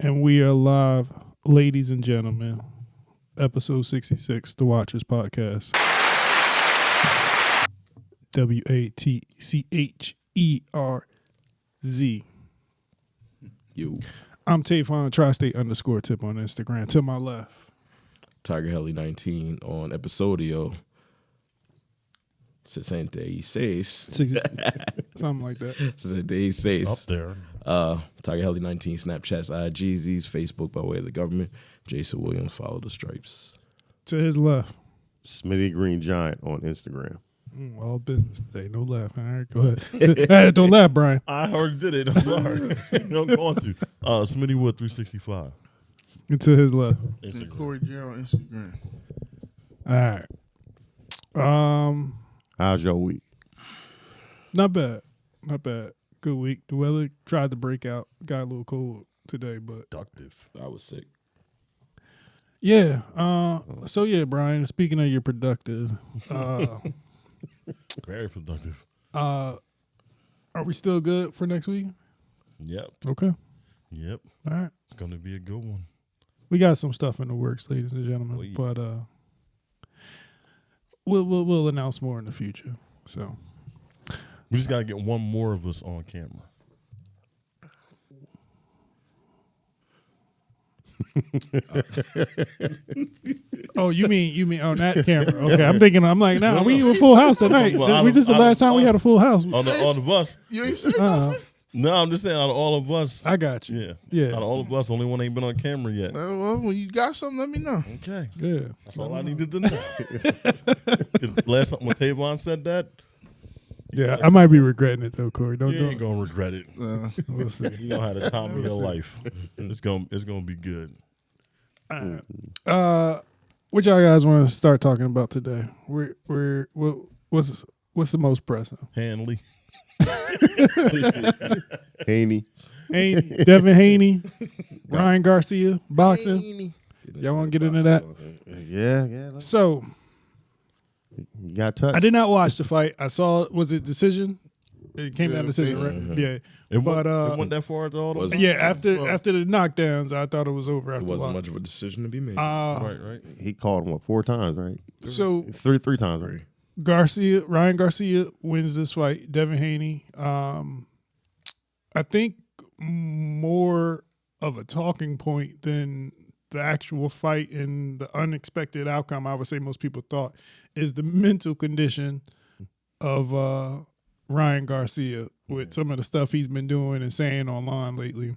And we are live, ladies and gentlemen. Episode 66, The Watchers Podcast. WATCHERZ. Yo. I'm Tavon, Tri-State _tip on Instagram. To my left. Tiger Helly 19 on Episodio 66. Something like that. 66. Up there. Tiger Helly 19, Snapchats, IGZs, Facebook by way of the government. Jason Williams, follow the stripes. To his left. Smitty Green Giant on Instagram. All business today. No laughing. All right, go ahead. Don't laugh, Brian. I already did it. I'm sorry. I'm going to. Smitty Wood 365. And to his left. Instagram. Corey J on Instagram. All right. How's your week? Not bad. Not bad. Good week. The weather tried to break out. Got a little cold today, but Productive. I was sick. yeah. So yeah, Brian, speaking of your productive, Very productive. are we still good for next week? Yep. Okay. Yep. All right. It's going to be a good one. We got some stuff in the works, ladies and gentlemen, Oh, yeah. but we'll announce more in the future. So We just got to get one more of us on camera. oh, you mean on that camera? Okay, I'm like, nah, we a full house tonight. Well, we just the out of last time we had a full house. On the bus. You ain't say Uh, nothing? No, I'm just saying, out of all of us. I got you. Yeah. Yeah. Out of all of us, only one ain't been on camera yet. Well, when you got something, let me know. Okay. Yeah. That's all I needed to know. 'Cause last time when Tavon said that, Yeah, I might be regretting it though, Corey. Don't you ain't going to regret it. We'll see. You know how the time of your life. It's gonna be good. What y'all guys want to start talking about today? What's the most pressing? Hanley. Haney. Devin Haney, Ryan Garcia, boxing. Y'all want to get into that? Yeah. So You got touched. I did not watch the fight. I saw. Was it decision? It came down decision, right? Yeah. It But went that far at all? Was- yeah. After the knockdowns, I thought it was over. It After wasn't a while. much of a decision to be made. Right. He called him, 4 times, right? So Three times, right? Ryan Garcia wins this fight. Devin Haney. I think more of a talking point than the actual fight and the unexpected outcome, I would say most people thought, is the mental condition of Ryan Garcia with some of the stuff he's been doing and saying online lately.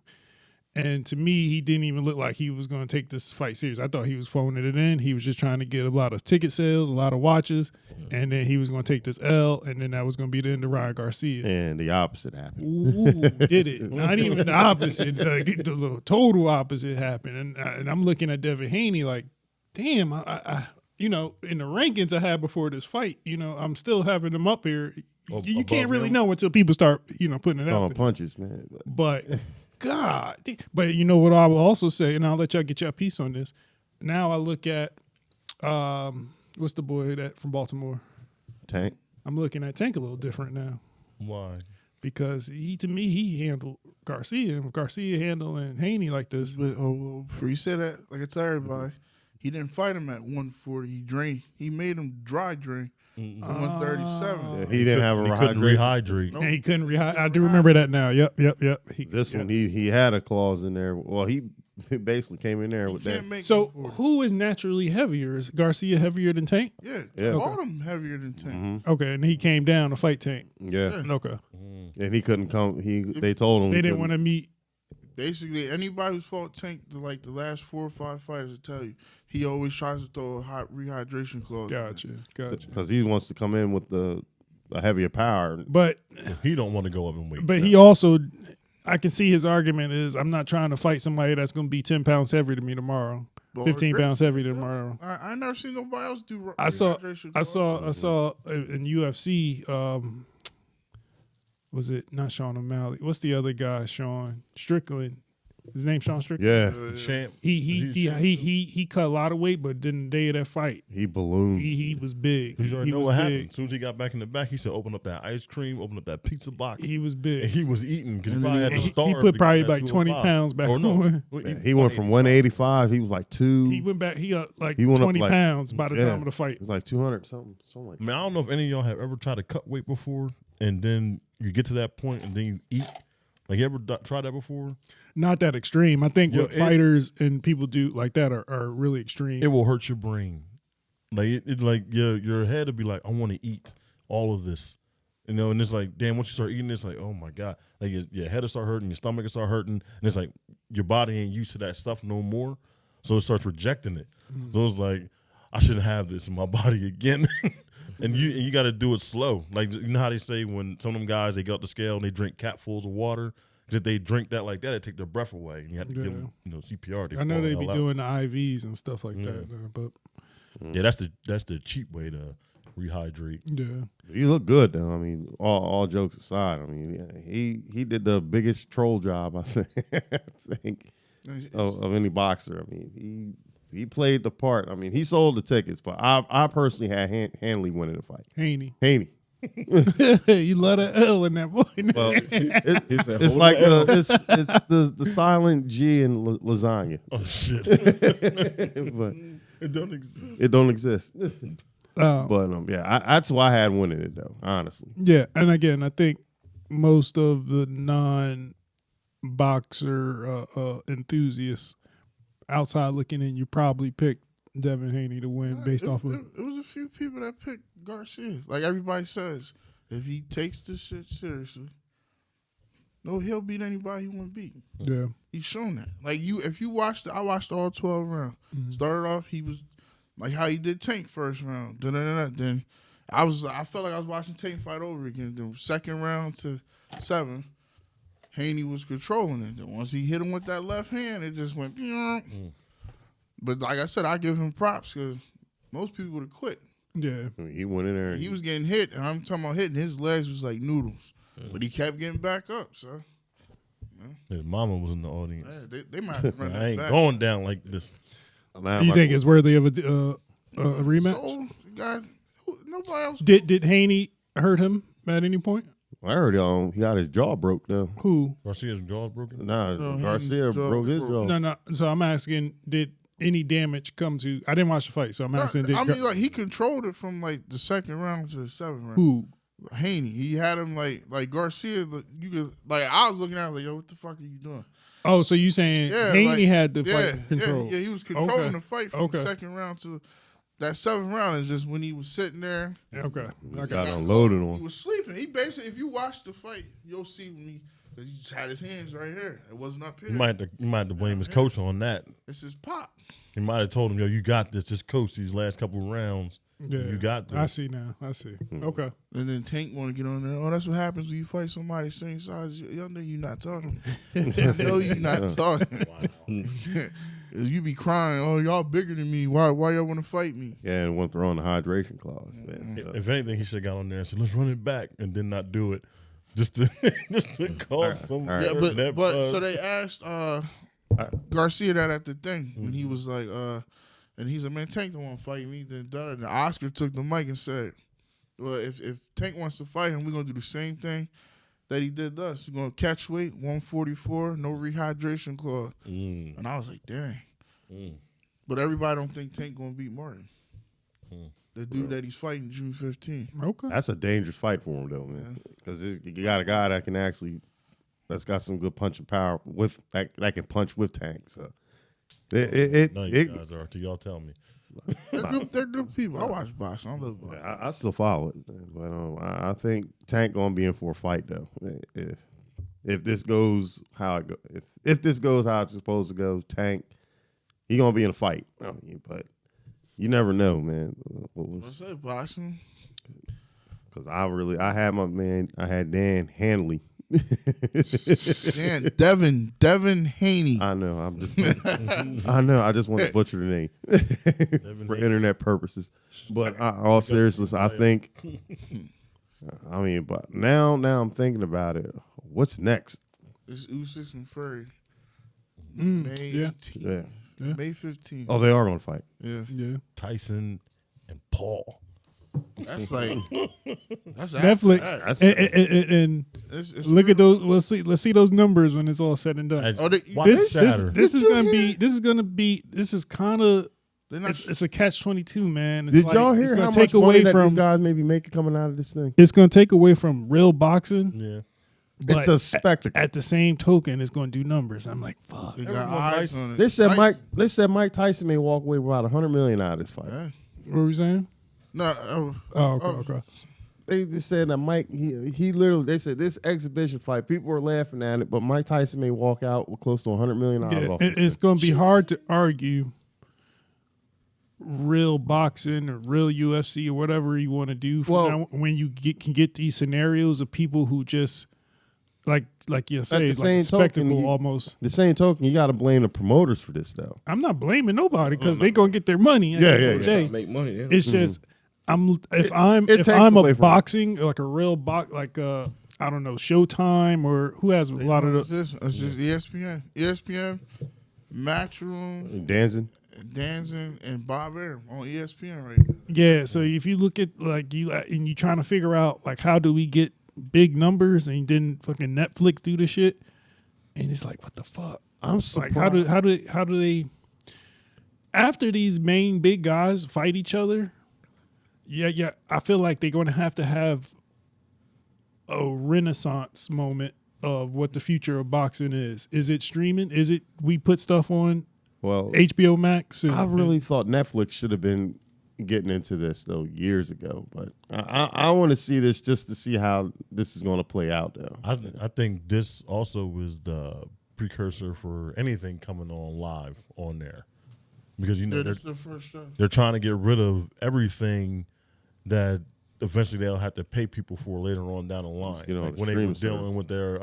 And to me, he didn't even look like he was going to take this fight serious. I thought he was phoning it in. He was just trying to get a lot of ticket sales, a lot of watches, and then he was going to take this L, and then that was going to be the end of Ryan Garcia. And the opposite happened. Ooh, did it? Not even the opposite. The total opposite happened. And I'm looking at Devin Haney like, damn, I in the rankings I had before this fight, I'm still having him up here. You can't really know until people start, putting it out Throwing there. punches, man. But God, but you know what I will also say, and I'll let y'all get your piece on this. Now I look at, what's the boy that from Baltimore? Tank. I'm looking at Tank a little different now Why? because he handled Garcia, and Garcia handling Haney like this. But before you said that, like I tell everybody, he didn't fight him at 140. He made him dry drink at 137. Yeah, he didn't have a He couldn't rehydration. rehydrate. And he couldn't rehydrate. I do remember that now. Yep. He had a clause in there. Well, he basically came in there with that. Can't make So 140. who is naturally heavier? Is Garcia heavier than Tank? Yeah, all them heavier than Tank. Okay, and he came down to fight Tank. Yeah. Okay, And he couldn't come. They told him they he didn't want to meet. Basically, anybody who's fought Tank, like the last 4 or 5 fighters, will tell you he always tries to throw a hot rehydration clause. Gotcha. because he wants to come in with a heavier power. But He don't want to go up and wait. he also, I can see his argument is I'm not trying to fight somebody that's going to be 10 pounds heavier than me tomorrow, Well, 15 great. pounds heavier than tomorrow. I never seen nobody else do I saw rehydration in UFC. Was it not Sean O'Malley? What's the other guy? Sean Strickland. His name's Sean Strickland. Yeah, Champ. He cut a lot of weight, but then the day of that fight, he ballooned. he was big. You already He know was what big. happened. As soon as he got back in the back, he said, "Open up that ice cream, open up that pizza box." He was And big. he was eating because he And probably then had to He starve. put to probably get that like 20 205. pounds back Or no, on. Man, he went from 185. He was like two. He went back. He like He went up 20 like- pounds by the yeah. time of the fight. It was like 200 something like I mean, I don't know if any of y'all have ever tried to cut weight before, and then you get to that point, and then you eat. Like, you ever tried that before? Not that extreme. I think Yo, what fighters and people do like that are really extreme. It will hurt your brain. Like, like your head will be like, I want to eat all of this. You know, and it's like, damn, once you start eating, it's like, oh my God. Like, your head will start hurting, your stomach will start hurting, and it's like, your body ain't used to that stuff no more. So it starts rejecting it. So it's like, I shouldn't have this in my body again. And you got to do it slow. Like, you know how they say when some of them guys, they get up the scale and they drink capfuls of water? Because if they drink that like that, it take their breath away. And you have to give them, CPR. I know fall they the be hell out. doing the IVs and stuff like that. But Yeah, that's the cheap way to rehydrate. yeah, You look good though. I mean, all jokes aside, I mean, he did the biggest troll job I think of any boxer. I mean, he played the part. I mean, he sold the tickets, but I personally had Hanley winning the fight. Haney. Haney. You love that L in that boy. Well, said, it's "Hold like the L." it's the silent G in lasagna, Oh shit! but It don't exist. it don't exist. But yeah, that's why I had winning it though. Honestly, Yeah, and again, I think most of the non-boxer enthusiasts outside looking in, you probably picked Devin Haney to win based off of. It was a few people that picked Garcia. Like everybody says, if he takes this shit seriously, no, he'll beat anybody he want to beat. Yeah, He's shown that. Like if you watched, I watched all 12 rounds. Started off, he was like how he did Tank first round. Then I felt like I was watching Tank fight over again. Then second round to 7, Haney was controlling it. Then once he hit him with that left hand, it just went. But like I said, I give him props because most people would have quit. yeah. I mean, he went in there. And He was getting hit, and I'm talking about hitting. His legs was like noodles, but he kept getting back up. So His mama was in the audience. yeah, they might have run I that ain't back. going down like this. You think it's worthy of a rematch? So, God, nobody else. Did Haney hurt him at any point? I heard he got his jaw broke though. Who? Garcia's jaw broken. Nah, No, Garcia his jaw broke his jaw. No. So I'm asking, did any damage come to? I didn't watch the fight, so I'm asking. Did I mean, like he controlled it from like the second round to the 7th round. who? Haney, he had him like Garcia. You could like I was looking at him like, yo, what the fuck are you doing? Oh, so you saying Yeah, Haney like, had the fight control? Yeah, he was controlling Okay. the fight from Okay. the second round to that 7th round. Is just when he was sitting there. Okay. Got Okay. unloaded on He him. was sleeping. He basically, if you watch the fight, you'll see when he just had his hands right here. It wasn't up here. You might have to blame his coach on that. This is pop. He might have told him, "Yo, you got this. Just coach these last couple of rounds. Yeah, You got this." I see now. I see. Okay. And then Tank want to get on there. Oh, that's what happens when you fight somebody same size as you. Y'all know you're not talking. I know you're not talking. You be crying. Oh, y'all bigger than me. Why y'all want to fight me? Yeah, and went through on the hydration clause. Man. So, If anything, he should have got on there and said, "Let's run it back," and then not do it, just to cause some. all right. Yeah, net but buzz. so they asked Garcia that at the thing when he was like, and he said, "Man, Tank don't want to fight me." Then and Oscar took the mic and said, "Well, if Tank wants to fight him, we're gonna do the same thing that he did to us. We're gonna catch weight, 144, no rehydration clause." And I was like, "Dang." But everybody don't think Tank gonna beat Martin. The dude that he's fighting June 15. Okay. that's a dangerous fight for him though, man. Because you got a guy that can that's got some good punching power with that can punch with Tank. So None of you it guys are. Till y'all tell me. They're good people. I watch boxing. I love boxing. I still follow it, but I think Tank gonna be in for a fight though. If this goes how it go, if this goes how it's supposed to go, Tank he gonna be in a fight. I mean, but you never know, man. I said boxing. Because I had Dan Hanley. Dan, Devin Haney. I know. I just want to butcher the name for internet purposes. But all seriousness, I think. I mean, but now I'm thinking about it. What's next? It's Usyk and Fury. May yeah. 18th. Yeah. May 15th. Oh, they are going to fight. Yeah. Yeah. Tyson and Paul. That's like that's Netflix. That's And It's look at real. those. Let's see those numbers when it's all said and done. Oh, they, Watch This Saturday. is gonna be. This is kind of. they're not. It's a catch-22, man. It's Did like, y'all hear it's how gonna much take money away that from. these guys may be making coming out of this thing? It's gonna take away from real boxing. Yeah. But It's a spectacle. at the same token, it's gonna do numbers. I'm like, fuck. They got Everyone's eyes nice. on it. They said Mike Tyson may walk away with about $100 million out of this fight. Yeah. What were we saying? No. Oh, okay. They just said that Mike, he literally, they said this exhibition fight, people were laughing at it, but Mike Tyson may walk out with close to $100 million Yeah, off this it's thing. gonna be hard to argue real boxing or real UFC or whatever you want to do. When you can get these scenarios of people who just like you say, the like a same spectacle token, almost. The same token, you got to blame the promoters for this, though. I'm not blaming nobody because they gonna get their money. At the end of the day. Make money. Yeah. It's just if I'm takes a away from it. boxing like a real I don't know, Showtime or who has a lot of the It's just ESPN, Matchroom, Danzin. and Bob Arum on ESPN right now. yeah. So if you look at like you and you trying to figure out like how do we get big numbers and then fucking Netflix do the shit and it's like what the fuck. I'm Like surprised. how do they after these main big guys fight each other? Yeah. I feel like they're going to have a renaissance moment of what the future of boxing is. Is it streaming? Is it we put stuff on Well, HBO Max? And, I really thought Netflix should have been getting into this, though, years ago. But I want to see this just to see how this is going to play out, though. I think this also is the precursor for anything coming on live on there, because This is the first show. they're trying to get rid of everything that eventually they'll have to pay people for later on down the line. get on Like the when they were streaming service. dealing with their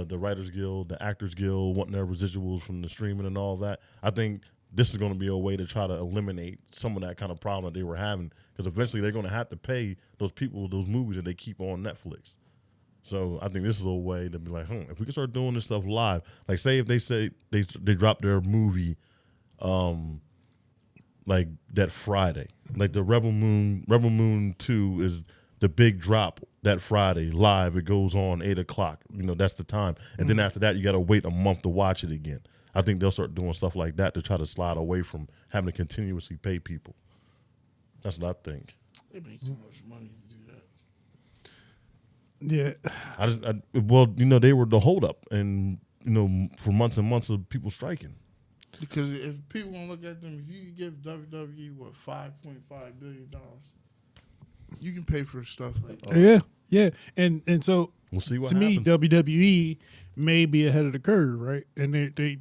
the Writers Guild, the Actors Guild, wanting their residuals from the streaming and all that. I think this is going to be a way to try to eliminate some of that kind of problem that they were having, because eventually they're going to have to pay those people those movies that they keep on Netflix. So I think this is a way to be like, if we can start doing this stuff live, like say if they say they drop their movie, like that Friday, like the Rebel Moon 2 is the big drop that Friday live. It goes on 8:00. That's the time, and then after that you got to wait a month to watch it again. I think they'll start doing stuff like that to try to slide away from having to continuously pay people. That's what I think. They make too much money to do that. yeah. They were the holdup, and for months and months of people striking. Because if people want to look at them, if you can give WWE $5.5 billion, you can pay for stuff like that. Yeah. And so We'll see what to happens. me, WWE may be ahead of the curve, right? And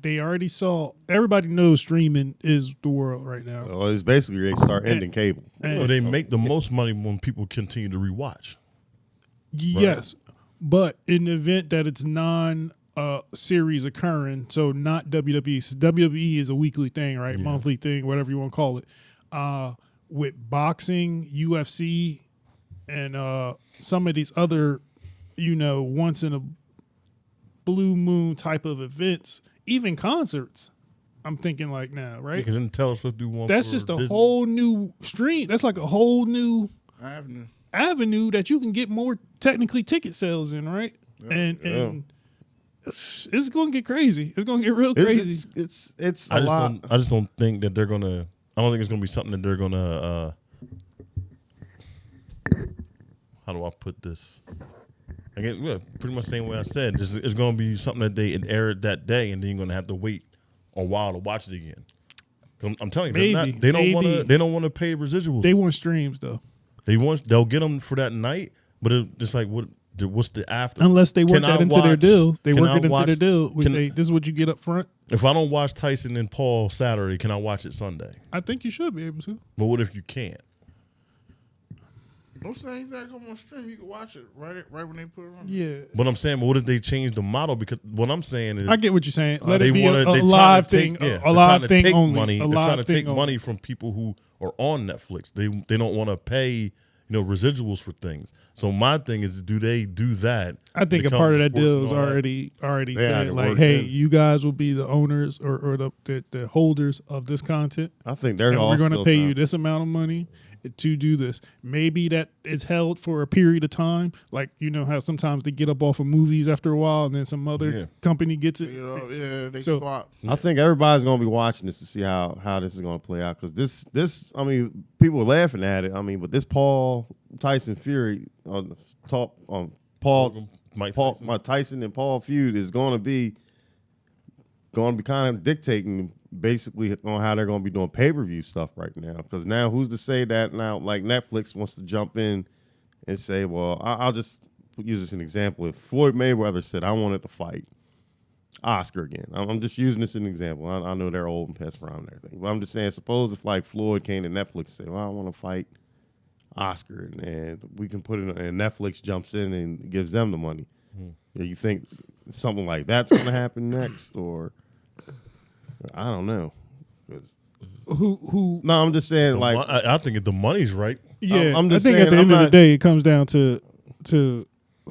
they already saw. Everybody knows streaming is the world right now. Well, it's basically they start ending cable. They make the most money when people continue to rewatch. Yes, but in the event that it's series occurring, so not WWE. So WWE is a weekly thing, right? Yeah. Monthly thing, whatever you want to call it. With boxing, UFC, and some of these other, once in a blue moon type of events, even concerts. I'm thinking like now, right? Because then Taylor Swift do one. That's for just a Disney. whole new stream. That's like a whole new avenue that you can get more technically ticket sales in, right? And it's going to get crazy. It's going to get real crazy. It's a lot. I just don't think that they're gonna. I don't think it's gonna be something that they're gonna. How do I put this? Again, pretty much the same way I said. It's gonna be something that they aired that day, and then you're gonna have to wait a while to watch it again. I'm telling you, they don't want to pay residuals. They want streams though. They'll get them for that night, but it's like what's the after? Unless they work that into their deal. They can work I it into watch- their deal. We can- say this is what you get up front. If I don't watch Tyson and Paul Saturday, can I watch it Sunday? I think you should be able to. But what if you can't? Most things that come on stream, you can watch it right when they put it on. Yeah. But I'm saying, what if they change the model? Because what I'm saying is, I get what you're saying. Let they it be wanna- a they live trying thing. to take- A they're live trying to thing take only. Money. A They're live trying to thing take only. money from people who are on Netflix. They don't want to pay residuals for things. So my thing is, do they do that? I think a to part of come that to deal is sports and all that? already They had said it like, worked hey, in. you guys will be the owners or the holders of this content, I think they're and all we're going to still pay trying- you this amount of money to do this. Maybe that is held for a period of time, like you know how sometimes they get up off of movies after a while, and then some other company gets it. They So- swap. I think everybody's gonna be watching this to see how this is gonna play out because this I mean people are laughing at it. I mean, but this Paul Tyson Fury on top on Mike Tyson and Paul feud is going to be kind of dictating basically on how they're going to be doing pay-per-view stuff right now. Because now who's to say that now, like Netflix wants to jump in and say, well, I'll just use this as an example. If Floyd Mayweather said, I wanted to fight Oscar again. I'm just using this as an example. I know they're old and past around and everything. But I'm just saying, suppose if like Floyd came to Netflix and said, well, I want to fight Oscar, and we can put it, and Netflix jumps in and gives them the money. You think something like that's going to happen next, or I don't know. Who? No, I'm just saying, like, I think if the money's right, Yeah, I'm I just think saying, at the I'm end of the not- day, it comes down to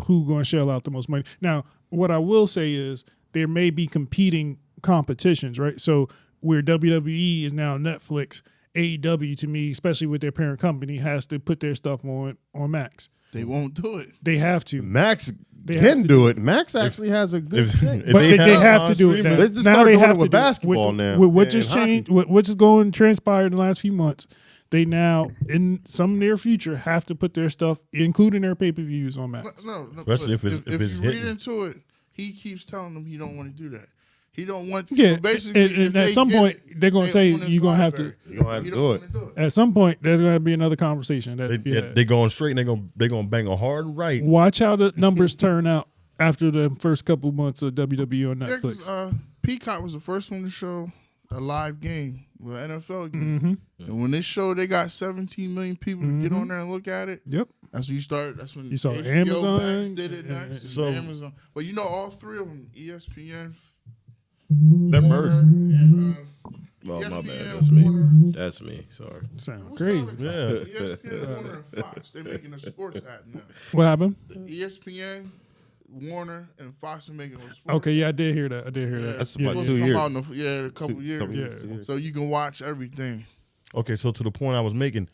who going to shell out the most money. Now, what I will say is there may be competing competitions, right? So where WWE is now Netflix, AEW to me, especially with their parent company, has to put their stuff on Max. They won't do it. They have to. Max They have can to do it. Max actually has a good thing. But they have to do it now. Let's just now start they doing have it with to do basketball with, now. With what and just hockey. changed, what just going transpired in the last few months, they now in some near future have to put their stuff, including their pay-per-views, on Max. No, Especially but if it's you read hitting. into it, he keeps telling them he don't want to do that. He don't want. Yeah, so basically, and if at they some get point, it, they're gonna they say own his you're gonna have to. library. You're gonna have He to don't do wanna it. do it. At some point, there's gonna be another conversation that they going straight and they're gonna bang a hard right. watch how the numbers turn out after the first couple months of WWE on Yeah, Netflix. 'cause, Peacock was the first one to show a live game, with an NFL game. Mm-hmm. And when they showed they got 17 million people to get on there and look at it, Yep. that's when you start. That's when You saw HBO Amazon, Max did it yeah, next. so- Amazon, but you know all three of them, ESPN, They're merged. and Oh, my ESPN, bad. That's me. Warner. That's me. Sorry. Sound What's crazy. the other Yeah. company? ESPN, Warner, and Fox. They're making a sports app now. What happened? The ESPN, Warner, and Fox are making a sports. Okay, yeah, I did hear that. I did hear that. That's yeah, about Supposed two to come years. out in a couple years. Yeah. So you can watch everything. Okay, so to the point I was making,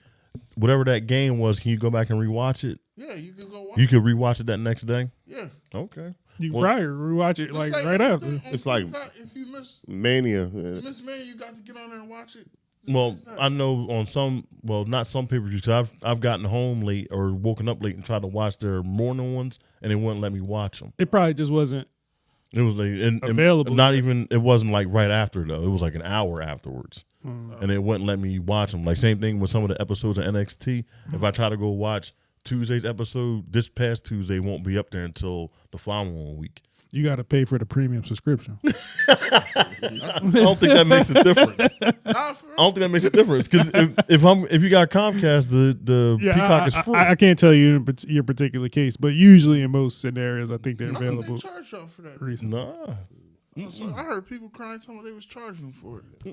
whatever that game was, can you go back and rewatch it? Yeah, you can go watch. You could rewatch it that next day. Yeah. Okay. You can Well- probably rewatch it like Just right after. everything on It's like- Peacock, if you miss Mania. Man, you got to get on there and watch it. Well, I know on some, well, not some pay-per-views. 'Cause I've gotten home late or woken up late and tried to watch their morning ones, and they wouldn't let me watch them. It probably just wasn't. It was like and Available. Not even. It wasn't like right after though. It was like an hour afterwards, and it wouldn't let me watch them. Like same thing with some of the episodes of NXT. If I try to go watch Tuesday's episode, this past Tuesday won't be up there until the following week. You got to pay for the premium subscription. I don't think that makes a difference. I don't think that makes a difference because if you got Comcast, the Peacock is free. I can't tell you in your particular case, but usually in most scenarios, I think they're I think available. they charge y'all for that. Recently. Nah. So I heard people crying, telling me they was charging them for it.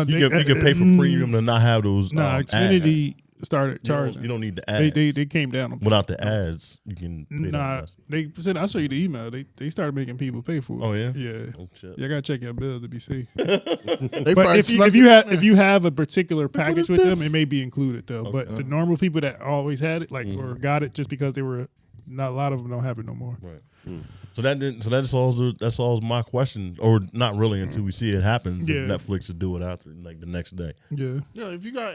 You can pay for premium to not have those. Nah, Xfinity started charging. You don't need the ads. They came down on Without the ads, you can pay that Nah, less. they said I'll show you the email. They started making people pay for it. Oh, yeah? yeah. Oh, shit. You gotta check your bill to be safe. They But probably if you have a particular package with them, it may be included though. But the normal people that always had it, like or got it just because they were not a lot of them don't have it no more. Right. So that solves my question, or not really until we see it happen. Yeah. Netflix to do it after, like the next day. Yeah. Yeah, if you got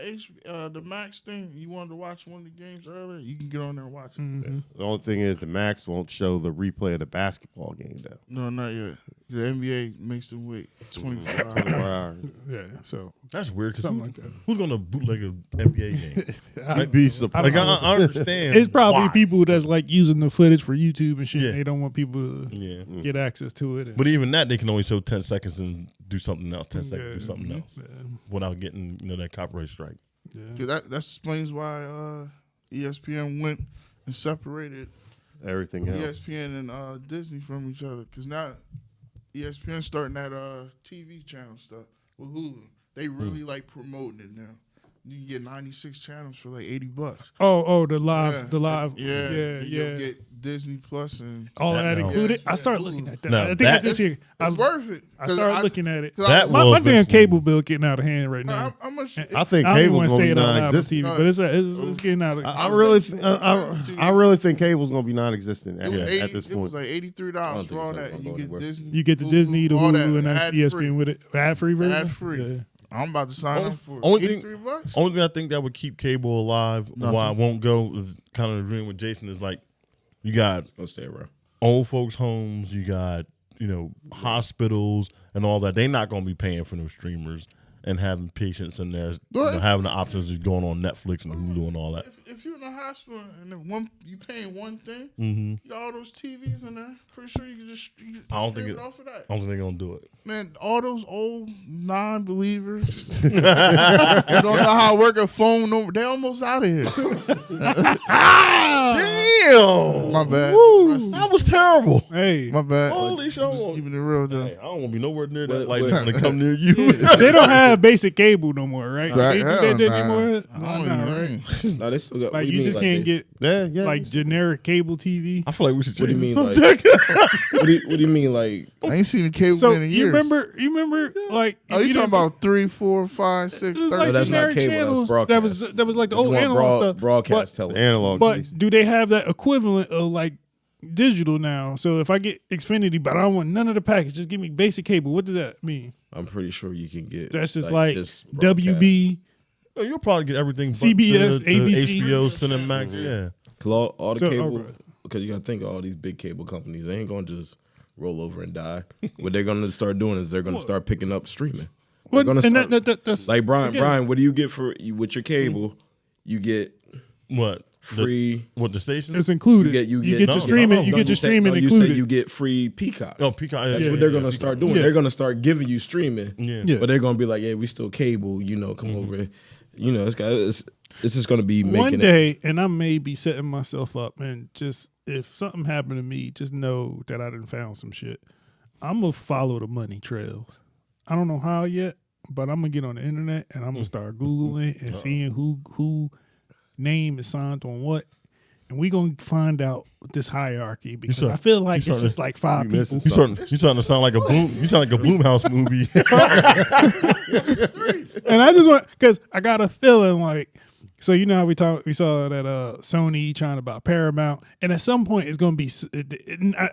the Max thing, you wanted to watch one of the games earlier, you can get on there and watch it. The only thing is the Max won't show the replay of the basketball game though. No, not yet. The NBA makes them wait 24 hours. 24 hours. Yeah. So That's weird. Cause something like that. who's gonna bootleg an NBA game? I'd be surprised. Like I understand. It's probably why. people that's like using the footage for YouTube and shit. Yeah. They don't want people to Yeah. get access to it. But even that, they can only show 10 seconds and do something else. 10 seconds, do Yeah. something else without getting that copyright strike. Yeah, that explains why ESPN went and separated Everything else. ESPN and Disney from each other. Because now ESPN starting that TV channel stuff with Hulu. They really like promoting it now. you can get 96 channels for like $80. The live. Yeah. You'll yeah. get Disney Plus and All that no. included. Yeah, I started Hulu. looking at that. No, I think I that- just hear. it's worth it. I started looking at it. 'cause That My will damn eventually- cable bill getting out of hand right now. how much? I think I don't even cable's want to gonna say be it out loud on non-existent. TV, but it's getting out of. I really think cable's gonna be non-existent at this It was point. like $83 for all that. You get Disney. You get the Disney, the all Hulu, and that's ad-free. ESPN with it. Ad-free version. Ad-free. Yeah. I'm about to sign up for Only thing- $83. Only thing I think that would keep cable alive, why I won't go, is kind of agreeing with Jason, is like you got Gonna stay around. old folks' homes, you got, hospitals and all that. They're not going to be paying for no streamers and having patients in there, having the options of going on Netflix and Hulu and all that. If you're in the hospital and then you paying one thing, Mm-hmm. you got all those TVs in there. Pretty sure you can just I don't stream think it off of that. I don't think they're going to do it. Man, all those old non-believers who don't know how to work a phone number, they almost out of here. Damn! My bad. That was terrible. Hey, My bad. Holy Just show. keeping it real, though. Hey, I don't want to be nowhere near that But- light but- when they come near you. they don't have basic cable no more, right? Right, They do hell that nah. anymore. I No, don't no, even- right? No, they still got. Like what do you mean, just like can't they- get Yeah. like generic cable TV. I feel like we should What do change you the mean, subject. What do you mean, like? I ain't seen a cable So in a you year. remember like Oh, you talking didn't- about 3, 4, 5, 6, it was 30? like that's not generic cable, that's channels broadcast. that was like the You old want analog stuff. broadcast television. Analog. But do they have that equivalent of like digital now? So if I get Xfinity, but I don't want none of the package, just give me basic cable. What does that mean? I'm pretty sure you can get. That's just like just broadcast. WB. Oh, you'll probably get everything but CBS, the ABC. HBO, Cinemax, yeah. Cause all the So, cable, okay. because you gotta think of all these big cable companies. They ain't gonna just roll over and die. What they're gonna start doing is they're gonna start picking up streaming. They're gonna And start, that's like Brian. again, Brian, what do you get for you with your cable? You get What? free. The station? it's included. You You get get your streaming. You get your streaming You included. say you get free Peacock. Oh, Peacock. That's yeah, what they're yeah, gonna Peacock. start doing. Yeah. They're gonna start giving you streaming. Yeah. Yeah. But they're gonna be like, yeah, we still cable. Come over. It's just gonna be making One it. day, and I may be setting myself up, and just if something happened to me, just know that I done found some shit. I'm gonna follow the money trails. I don't know how yet, but I'm gonna get on the internet and I'm gonna start Googling and seeing who name is signed on what. And we gonna find out this hierarchy because start- I feel like you it's start- just like five you people. missing You starting to sound like a Bloomhouse movie. And I just want because I got a feeling like, so you know how we saw that Sony trying to buy Paramount, and at some point it's going to be.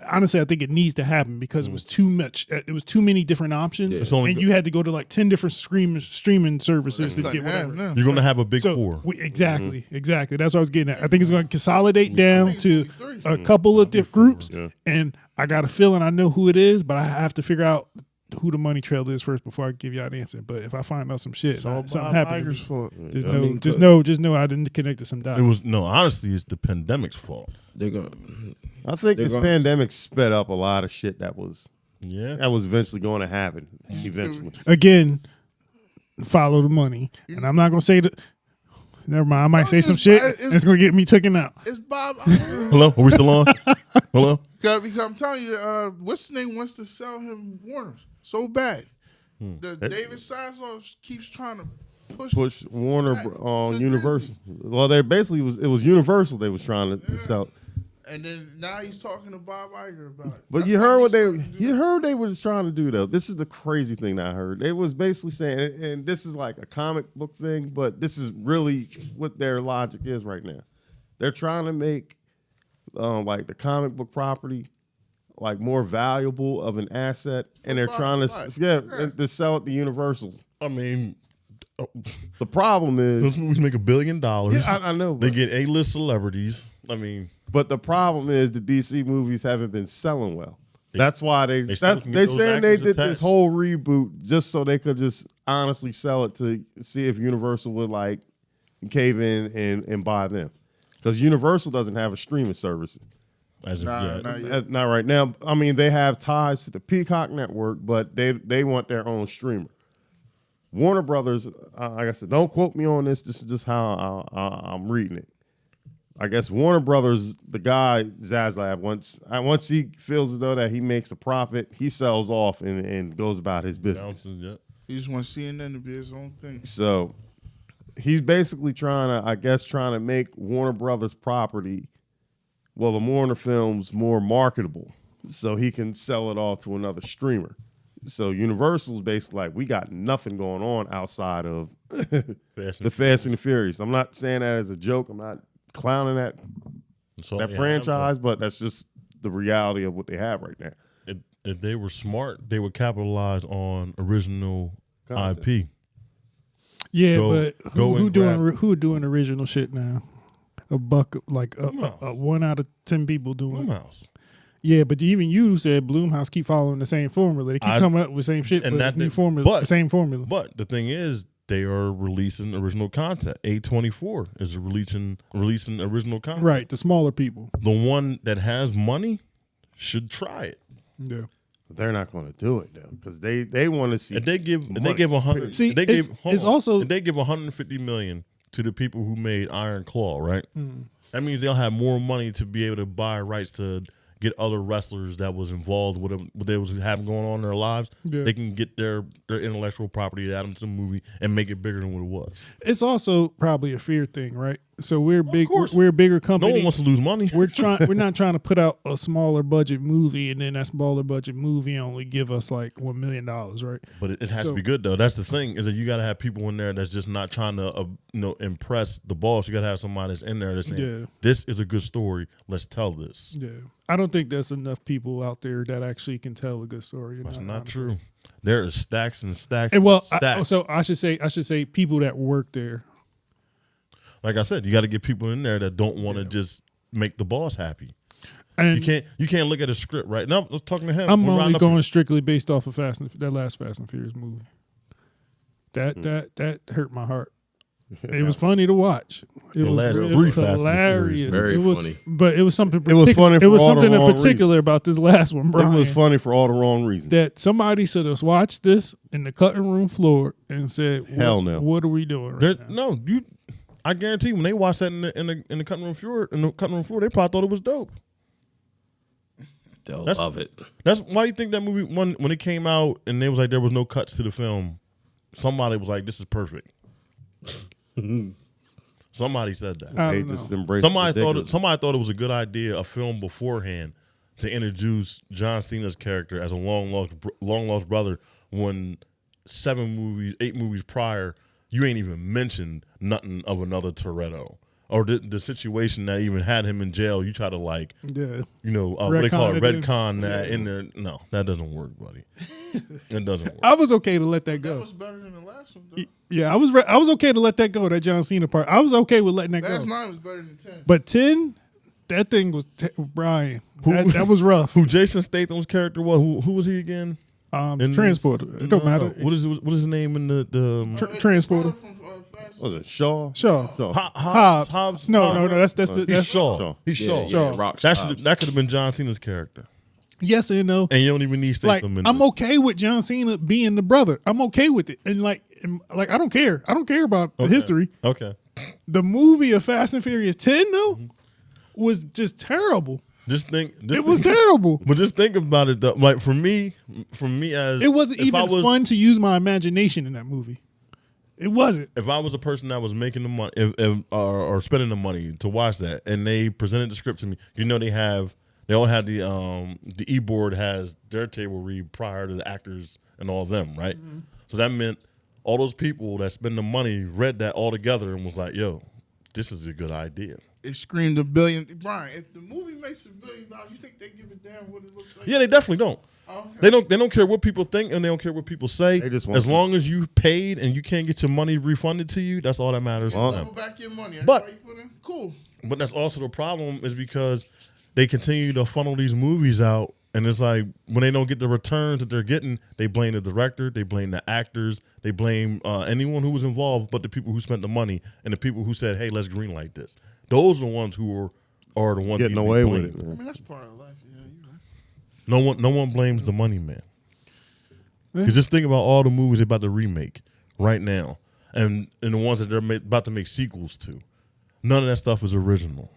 Honestly, I think it needs to happen because it was too much. It was too many different options, It's only and you had to go to like 10 different streaming services to Like get half whatever. now. You're gonna have a big So four. exactly. That's what I was getting at. I think it's going to consolidate down to three. a couple of different groups, yeah. and I got a feeling I know who it is, but I have to figure out who the money trail is first before I give y'all an answer. But if I find out some shit, It's all something Bob happened, Iger's fault. just I know, mean, just know I didn't connect to some dots. It was honestly, it's the pandemic's fault. They're gonna. I think They're this gonna- pandemic sped up a lot of shit that was Yeah. eventually going to happen. Eventually, Again, follow the money, and I'm not gonna say that. Never mind. I might say some shit. And it's gonna get me taken out. It's Bob Iger. Hello? Are we still on? Hello? Because I'm telling you, what's his name wants to sell him Warner so bad. The David Zaslav keeps trying to push Warner back on to Universal. Well, they basically it was Universal they was trying to sell. and then now he's talking to Bob Iger about it. But That's you how heard he's what starting to do you that. heard they was trying to do though. This is the crazy thing that I heard. They was basically saying, and this is like a comic book thing, but this is really what their logic is right now. They're trying to make like the comic book property like more valuable of an asset, and they're trying to and to sell it to Universal. I mean, The problem those is, movies make $1 billion. I know, They but, get A-list celebrities. I mean, but the problem is the DC movies haven't been selling well. That's why they still can get they those saying they actors did this attached. whole reboot just so they could just honestly sell it to see if Universal would like cave in and buy them, because Universal doesn't have a streaming service. as Nah, of nah, yet. yeah. Not right now. I mean, they have ties to the Peacock network, but they want their own streamer. Warner Brothers, like I said, don't quote me on this. This is just how I'm reading it. I guess Warner Brothers, the guy Zaslav, once he feels as though that he makes a profit, he sells off and goes about his business. Bounces, yeah. He just wants CNN to be his own thing. So he's basically trying to make Warner Brothers property, well, the Warner films more marketable, so he can sell it all to another streamer. So Universal's basically like, we got nothing going on outside of the Fast and the Furious. I'm not saying that as a joke. I'm not clowning that franchise, but that's just the reality of what they have right now. If they were smart, they would capitalize on original IP. Yeah, but who doing original shit now? A 1 out of 10 people doing Blumhouse. Yeah, but even you said Blumhouse keep following the same formula. They keep coming up with the same shit, and but new formula, the same formula. But the thing is, they are releasing original content. A24 is releasing original content. Right, the smaller people. The one that has money should try it. Yeah. They're not going to do it though, because they want to see. If they give 100, see, they give 150 million to the people who made Iron Claw, right? That means they'll have more money to be able to buy rights to get other wrestlers that was involved with what they was having going on in their lives. Yeah. They can get their intellectual property to add them to the movie and make it bigger than what it was. It's also probably a fear thing, right? So we're big. We're a bigger company. No one wants to lose money. We're not trying to put out a smaller budget movie, and then that smaller budget movie only give us like $1 million, right? But it has to be good though. That's the thing, is that you got to have people in there that's just not trying to impress the boss. You got to have somebody that's in there that's saying, "This is a good story. Let's tell this." Yeah, I don't think there's enough people out there that actually can tell a good story. That's not true. There are stacks and stacks. Stacks. I should say people that work there. Like I said, you got to get people in there that don't want to just make the boss happy. And you can't look at a script right now. I was talking to him. I'm only going strictly based off of that last Fast and Furious movie. That hurt my heart. It was funny to watch. It was hilarious. Very funny. But it was something. It was funny. It was something in particular about this last one, Brian. It was funny for all the wrong reasons. That somebody should have watched this in the cutting room floor and said, "Hell no! What are we doing right now?" No, I guarantee you, when they watched that in the cutting room floor, they probably thought it was dope. They'll love it. That's why you think that movie when it came out and it was like there was no cuts to the film. Somebody was like, "This is perfect." Somebody said that. They just embraced. Somebody thought it was a good idea, a film beforehand, to introduce John Cena's character as a long lost brother when 8 movies prior. You ain't even mentioned nothing of another Toretto or the situation that even had him in jail. You try to what they call it, retcon that in there. No, that doesn't work, buddy. It doesn't work. I was okay to let that go. That was better than the last one, though. Yeah, I was okay to let that go. That John Cena part, I was okay with letting that go. Last 9 was better than 10. But 10, that thing was Brian. That was rough. Who Jason Statham's character was? Who was he again? Transporter. It don't matter. What is his name in the Transporter? Was it Shaw? Hobbs. No. That's Shaw. He's Shaw. Yeah, that could have been John Cena's character. Yes and no. And you don't even need Statham in I'm okay with John Cena being the brother. I'm okay with it. And I don't care. I don't care about the history. Okay. The movie of Fast and Furious 10 though was just terrible. It was terrible. But just think about it though. Like for me as it wasn't even fun to use my imagination in that movie. It wasn't. If I was a person that was making the money or spending the money to watch that, and they presented the script to me, they all had the e-board has their table read prior to the actors and all of them, right? Mm-hmm. So that meant all those people that spend the money read that all together and was like, "Yo, this is a good idea." It screamed $1 billion. Brian, if the movie makes $1 billion, you think they give a damn what it looks like? Yeah, they definitely don't. Okay. They don't care what people think and they don't care what people say. As long as you've paid and you can't get your money refunded to you, that's all that matters. Level back your money. Everybody put in? Cool. But that's also the problem, is because they continue to funnel these movies out, and it's like when they don't get the returns that they're getting, they blame the director, they blame the actors, they blame anyone who was involved but the people who spent the money and the people who said, "Hey, let's greenlight this." Those are the ones who are the ones getting away with it. Man. I mean, that's part of life. Yeah, you know. No one blames the money man. Because just think about all the movies they're about to remake right now, and the ones that they're about to make sequels to. None of that stuff is original,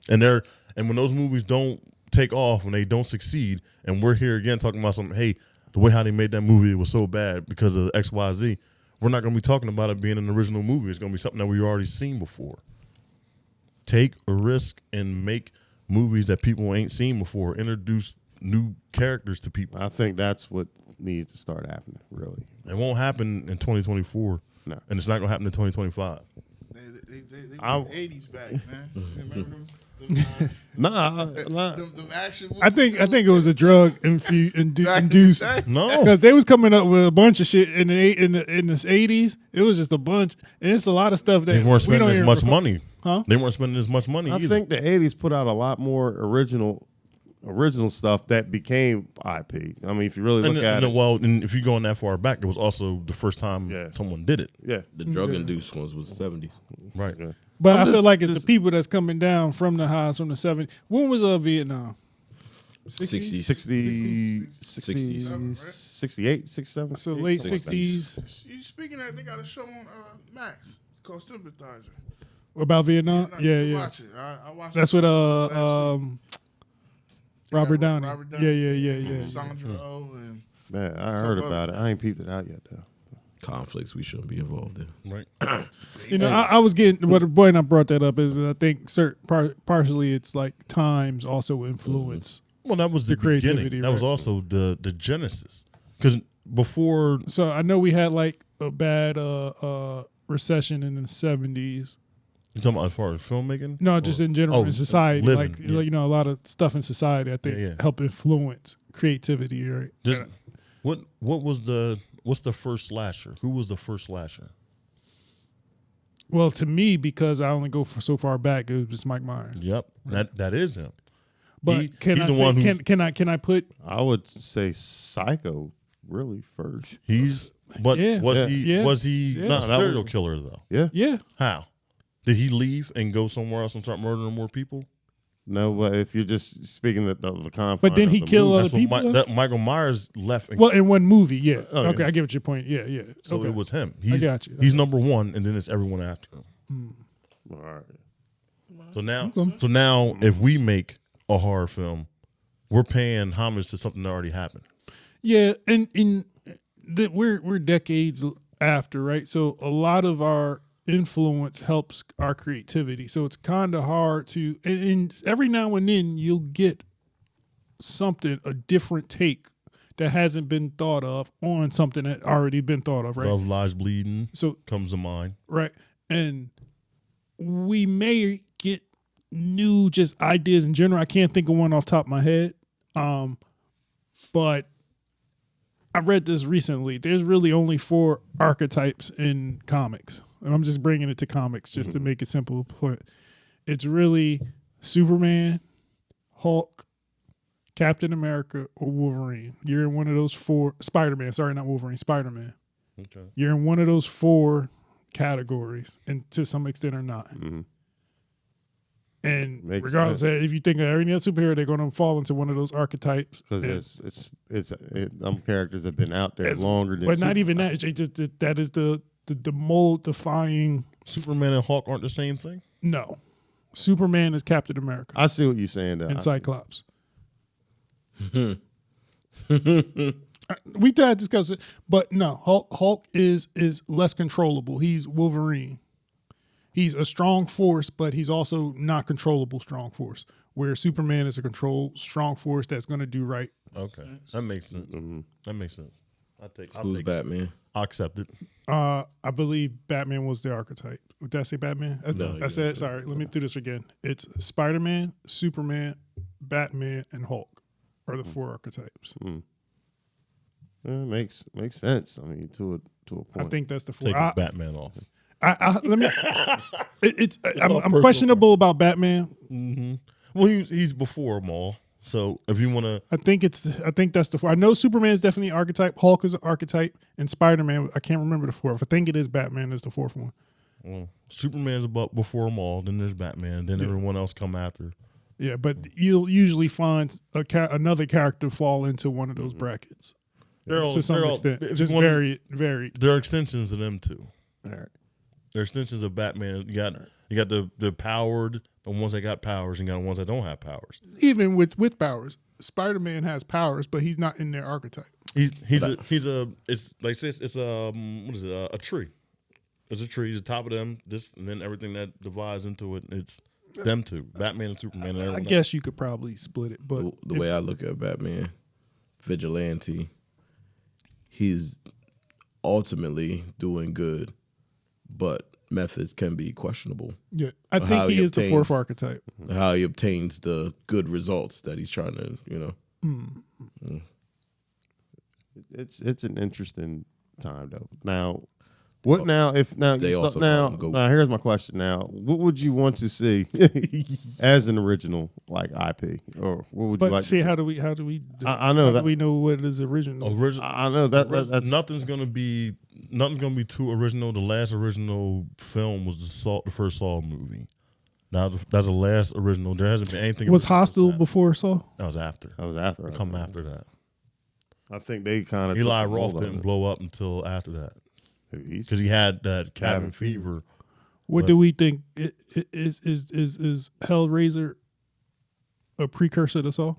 and when those movies don't take off, when they don't succeed, and we're here again talking about something. Hey, the way how they made that movie was so bad because of XYZ. we're not going to be talking about it being an original movie. It's going to be something that we've already seen before. Take a risk and make movies that people ain't seen before. Introduce new characters to people. I think that's what needs to start happening, really. It won't happen in 2024. No. And it's not going to happen in 2025. They got the 80s back, man. Remember them? Nah. Them action I think it was a drug induced No. because they was coming up with a bunch of shit in the 80s. It was just a bunch, and it's a lot of stuff that They weren't we don't spending as even much recall. money. Huh? They weren't spending as much money I either. think the 80s put out a lot more original stuff that became IP. I mean, if you really look at it. Well, and if you going that far back, it was also the first time someone did it. Yeah. The drug induced ones was the 70s. Right. Yeah. But I'm I feel just- like it's just- the people that's coming down from the highs from the 70s. When was Vietnam? 60s. 60, 67, 68, 67. So late 60s. 60s. You speaking of that, they got a show on Max called Sympathizer. About Vietnam? You Yeah, should yeah. Watch it. I watched That's it with last week. Robert Downey. Robert Yeah, Downey. yeah. Sandra Oh and Man, I heard about it. I ain't peeped it out yet, though. Conflicts we shouldn't be involved in. Right. You know, I was getting what the boy and I brought that up is I think partially it's like times also influence. Well, that was the creativity, beginning. That was right. also the genesis. Because before, So I know we had like a bad recession in the 70s. you talking about as far as filmmaking? No, just in general in society, living, like yeah. you know, a lot of stuff in society I think Yeah. help influence creativity. Right? Just what's the first slasher? Who was the first slasher? Well, to me, because I only go for so far back, it was just Mike Myers. Yep, that is him. But can he's I the one say, who's- can I put I would say Psycho really first. He's but Yeah. was Yeah. he Yeah. was he Yeah. not a That was- serial killer though? Yeah. yeah? How did he leave and go somewhere else and start murdering more people? No, but if you're just speaking the confines But didn't he of the kill movie, other That's what people? though? that Michael Myers left. And Well, in one movie, yeah. Oh, Okay, yeah. I get what your point. Yeah, yeah. so okay. it was him. He's, got you. He's number one, and then it's everyone after him. all right. So now, Okay. if we make a horror film, we're paying homage to something that already happened. Yeah, and we're decades after, right? So a lot of our influence helps our creativity. So it's kind of hard to, and every now and then you'll get something, a different take that hasn't been thought of on something that already been thought of, right? Love Lies Bleeding So comes to mind. right, and we may get new just ideas in general. I can't think of one off the top of my head, but I read this recently. There's really only 4 archetypes in comics, and I'm just bringing it to comics just to make it simple. It's really Superman, Hulk, Captain America, or Wolverine. You're in one of those 4. Spider-Man. Sorry, not Wolverine. Spider-Man. Okay. You're in one of those 4 categories, and to some extent or not. Mm-hmm. And Makes regardless, if you think of every other superhero, they're going to fall into one of those archetypes. Because them characters have been out there It's- longer than. But not even that. It's just that is the mold defying. Superman and Hulk aren't the same thing. No, Superman is Captain America I see what you're saying. Though. and Cyclops. We tried to discuss it, but no, Hulk is less controllable. He's Wolverine. He's a strong force, but he's also not controllable strong force. Where Superman is a strong force that's going to do right. Okay, that makes sense. Mm-hmm. That makes sense. I'll Who's take Batman? I'll accept it. I believe Batman was the archetype. Did I say Batman? No, I said, sorry, let me do this again. It's Spider-Man, Superman, Batman, and Hulk are the 4 archetypes. Yeah, makes sense. I mean, to a point. I think that's the 4. Take Batman off. Let me. I'm personal. questionable about Batman. Mm-hmm. Well, he's before them all. So if you want to, I think that's the 4. I know Superman is definitely an archetype. Hulk is an archetype, and Spider-Man. I can't remember the 4th. I think it is Batman is the 4th one. well, Superman's about before them all. Then there's Batman. Then everyone else come after. Yeah, but you'll usually find another character fall into one of those brackets to some extent. Just varied. There are extensions of them too. All right. There are extensions of Batman. You got the powered, the ones that got powers, and you got the ones that don't have powers. Even with powers, Spider-Man has powers, but he's not in their archetype. He's a it's like it's what is it, a tree. It's a tree. The top of them, this, and then everything that divides into it. It's them two, Batman and Superman. And I guess you could probably split it, but the way I look at Batman, vigilante, he's ultimately doing good, but methods can be questionable. yeah, I think he is the fourth archetype. How he obtains the good results that he's trying to, It's an interesting time though. Now, what now? If now They you also now, call him Goku. now here's my question. Now, what would you want to see as an original like IP, or what would you But like? see, to how do we? I know how that. do we know what is original? I know that's nothing's gonna be too original. The last original film was the first Saw movie. Now that's the last original. There hasn't been anything. Was original Hostile since that. before Saw? That was after. I was after. Come after that. I think they kind of Eli Roth didn't blow up until after that because he had that cabin fever. What do we think? Is Hellraiser a precursor to Saw?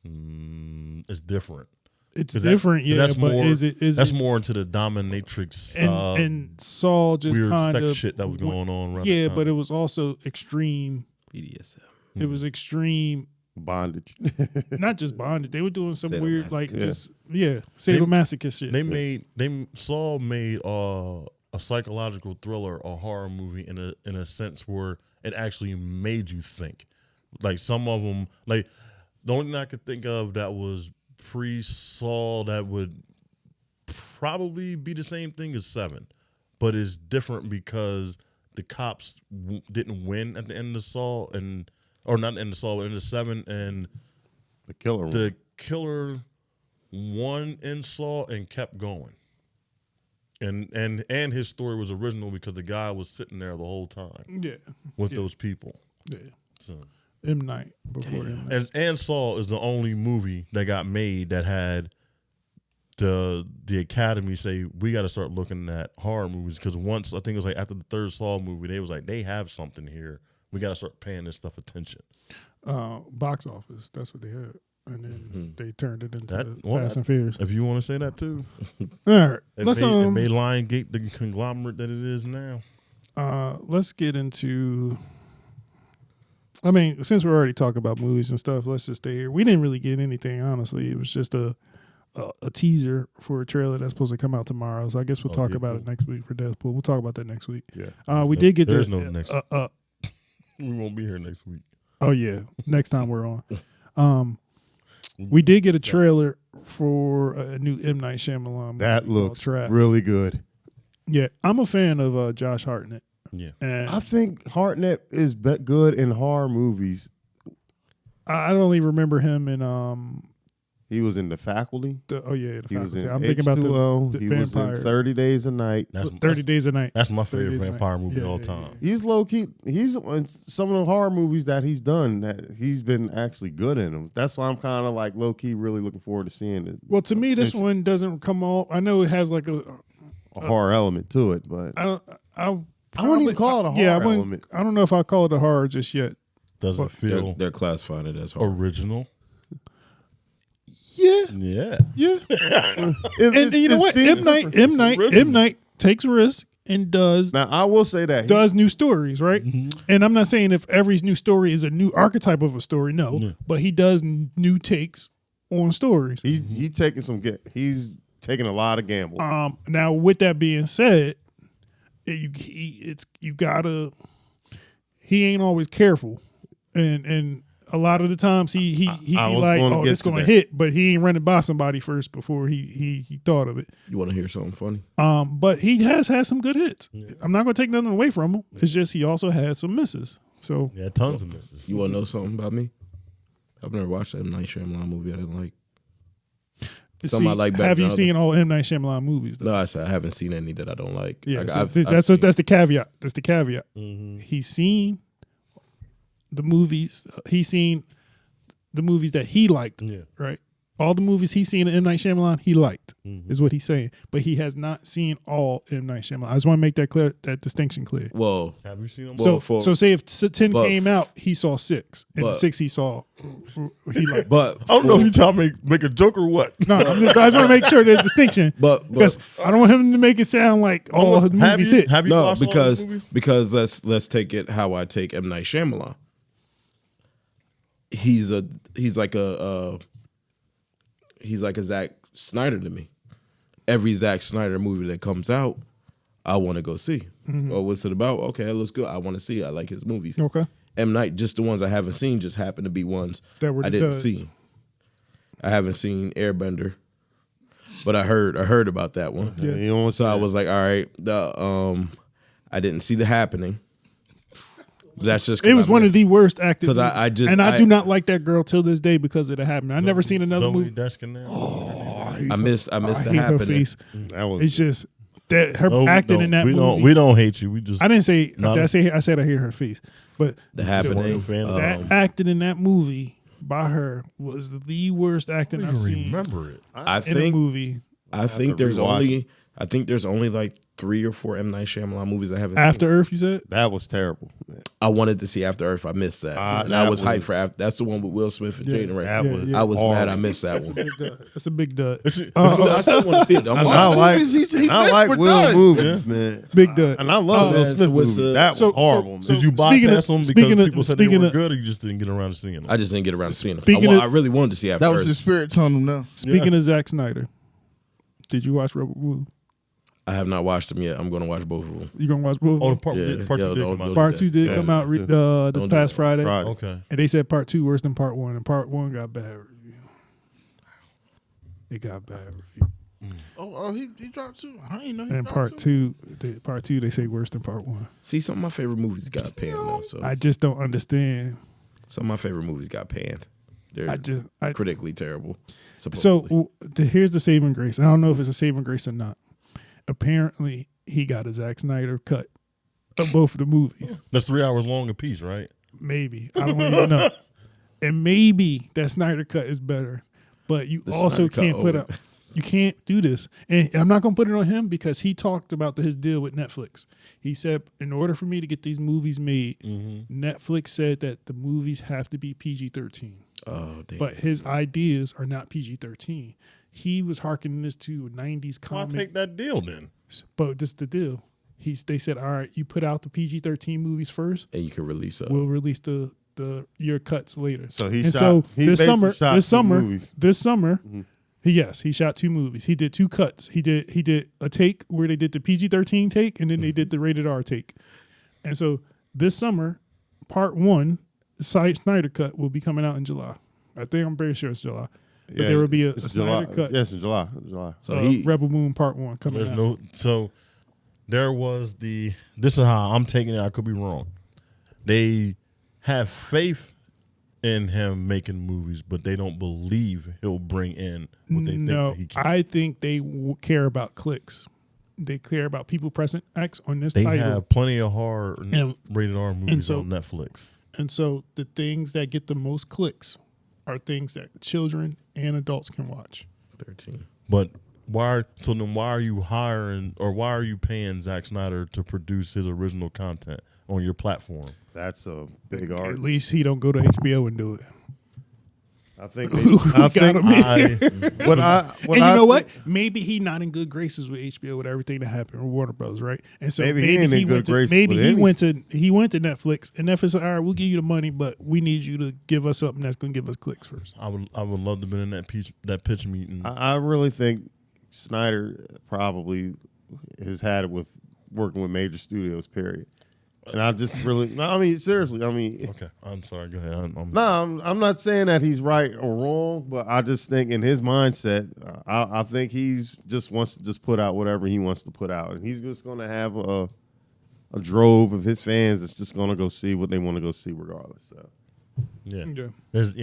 It's different. It's different, yeah. That's but more, is it more into the dominatrix and Saw just weird kind sex of shit that was going on. Around yeah, the time. but it was also extreme. BDSM. It was extreme. bondage. Not just bondage. They were doing some weird, like Sadomasochism. sadomasochist shit. Saw made a psychological thriller, a horror movie in a sense where it actually made you think. Like some of them, like the only thing I could think of that was pre-Saw that would probably be the same thing as 7, but it's different because the cops didn't win at the end of Saw or not the end of Saw, but end of 7, and The killer won in Saw and kept going. And his story was original because the guy was sitting there the whole time. Yeah. With those people. Yeah. So M Night before M Night. and Saw is the only movie that got made that had the Academy say we got to start looking at horror movies because once I think it was like after the third Saw movie they was like they have something here, we got to start paying this stuff attention. Box office, that's what they had, and then they turned it into Well, Fast and Furious. If you want to say that too, All right, it made Lionsgate the conglomerate that it is now. Let's get into. I mean, since we're already talking about movies and stuff, let's just stay here. We didn't really get anything, honestly. It was just a teaser for a trailer that's supposed to come out tomorrow. So I guess we'll talk about it next week for Deathpool. We'll talk about that next week. Yeah. We did get There's no next. We won't be here next week. Oh yeah, next time we're on. We did get a trailer for a new M Night Shyamalan movie. That looks really good. Yeah, I'm a fan of Josh Hartnett. Yeah, and I think Hartnett is good in horror movies. I only remember him in He was in The Faculty. The He was in I'm thinking about the He vampire. was in 30 Days a Night. 30 Days a Night. That's my favorite 30 Days a vampire Night. movie of all Yeah, time. He's low key. He's in some of the horror movies that he's done. That he's been actually good in them. That's why I'm kind of like low key, really looking forward to seeing it. Well, to me, this one doesn't come off. I know it has like a horror element to it, but I wouldn't even call it a horror element. I don't know if I call it a horror just yet. Doesn't feel They're classifying it as horror. original. Yeah, Yeah. And you know what? M Night takes risk and does. Now I will say that does new stories, right? And I'm not saying if every new story is a new archetype of a story, but he does new takes on stories. He's taking a lot of gambles. Now with that being said, he ain't always careful, and a lot of the times he be like, oh, it's gonna hit, but he ain't running by somebody first before he thought of it. You want to hear something funny? But he has had some good hits. I'm not gonna take nothing away from him. It's just he also had some misses. So yeah, tons of misses. You want to know something about me? I've never watched that M. Night Shyamalan movie I didn't like. Some I like better. Have you seen all M. Night Shyamalan movies? Though? No, I said I haven't seen any that I don't like. Yeah, like, that's the caveat. That's the caveat. Mm-hmm. He's seen the movies. He's seen the movies that he liked. Yeah. Right. All the movies he's seen in M. Night Shyamalan, he liked, is what he's saying. But he has not seen all M. Night Shyamalan. I just want to make that distinction clear. Well, Have you seen them? So say if 10 but- came out, he saw 6. And but- 6 he saw, he liked. but I don't know if you're trying to make a joke or what. No, I just want to make sure there's a distinction. But Because I don't want him to make it sound like all his have movies you, hit. Have you no, watched all the movies? because let's take it how I take M. Night Shyamalan. He's like a Zack Snyder to me. Every Zack Snyder movie that comes out, I want to go see. Oh, what's it about? Okay, it looks good. I want to see it. I like his movies. Okay. M. Night, just the ones I haven't seen, just happen to be ones That were I the didn't duds. see. I haven't seen Airbender, but I heard about that one. Yeah. You know what So I was like, all right, I didn't see The Happening. That's just 'cause It was I one of missed- the worst acted 'Cause movies. I just- and I I- do not like that girl till this day because of the happening. I never seen another Zoe movie. Deschanel. I missed I The hate her Happening. face. that was It's just that her No, acting in that we movie. We don't hate you. We just I didn't say Not- I said I hate her face, but The Happening. fan of that acting in that movie by her was the worst acting I I've don't even seen remember it. I in a think movie there's only like 3 or 4 M. Night Shyamalan movies I haven't After seen. Earth. You said that was terrible. I wanted to see After Earth. I missed that, and I that was hyped was- for After. That's the one with Will Smith and Yeah. Jaden, right? That Yeah, was yeah. I was horrible. mad I missed that one. that's a big dud. I still want to see it. I'm I like, like, movies he I missed like were Will done. movies, man. Big dud. And I love man, Will Smith so what's, movies. uh, That was so- horrible, so- man. Did you Speaking bypass of- them speaking because of- people said they speaking were of- good, or you just didn't get around to seeing them? I just didn't get around to seeing them. Speaking of- I really wanted to see After That was Earth. your spirit telling him no. Speaking of Zack Snyder, did you watch Rebel Moon? I have not watched them yet. I'm going to watch both of them. You gonna watch both? Oh, of the part, Yeah, part yeah, two did don't- come out. don't- Part 2 did Yeah. come out this Don't do past that. Friday, Friday. Okay. and they said Part 2 worse than Part 1, and Part 1 got bad review. It got bad review, Oh, he dropped 2. I ain't know he and dropped Part 2. 2, Part 2 they say worse than Part 1. See, some of my favorite movies got panned though. So I just don't understand. some of my favorite movies got panned. They're I critically terrible. Supposedly. so here's the saving grace. I don't know if it's a saving grace or not. Apparently, he got a Zack Snyder cut of both of the movies. That's 3 hours long a piece, right? Maybe I don't even know. And maybe that Snyder cut is better, but you The also Snyder cut can't put over. up. You can't do this, and I'm not gonna put it on him because he talked about his deal with Netflix. He said, in order for me to get these movies made, Netflix said that the movies have to be PG-13. Oh damn. But his ideas are not PG-13. He was hearkening this to 90s Why comic, take that deal then? but this the deal. They said, all right, you put out the PG-13 movies first. and you can release a We'll release your cuts later. So he and shot. so he this basically summer, shot this two summer, movies. this summer, he shot 2 movies. He did 2 cuts. He did a take where they did the PG-13 take, and then they did the rated R take. And so this summer, Part 1, Snyder cut will be coming out in July. I'm very sure it's July. But there will be a it's Snyder July. cut. Yes, in July. July. so he Rebel Moon Part 1 coming There's out. no so there was this is how I'm taking it. I could be wrong. They have faith in him making movies, but they don't believe he'll bring in what they No, think he can. I think they care about clicks. They care about people pressing X on this They title. have plenty of hard And- rated R movies so- on Netflix. And so the things that get the most clicks are things that children and adults can watch. 13. But why are you hiring or why are you paying Zack Snyder to produce his original content on your platform? That's a big At argument. least he don't go to HBO and do it. I think. got him in. What I. What And I you know what? think- Maybe he not in good graces with HBO with everything that happened with Warner Brothers, right? And so Maybe he ain't in good went to, graces maybe with he any- went to Netflix, and Netflix said, all right, we'll give you the money, but we need you to give us something that's going to give us clicks first. I would love to have been in that pitch meeting. I really think Snyder probably has had it with working with major studios. Period. And I just really. No, I mean seriously. I mean. Okay, I'm sorry. Go ahead. I'm not saying that he's right or wrong, but I just think in his mindset, I think he's just wants to just put out whatever he wants to put out, and he's just going to have a drove of his fans that's just going to go see what they want to go see regardless. So Yeah. Yeah.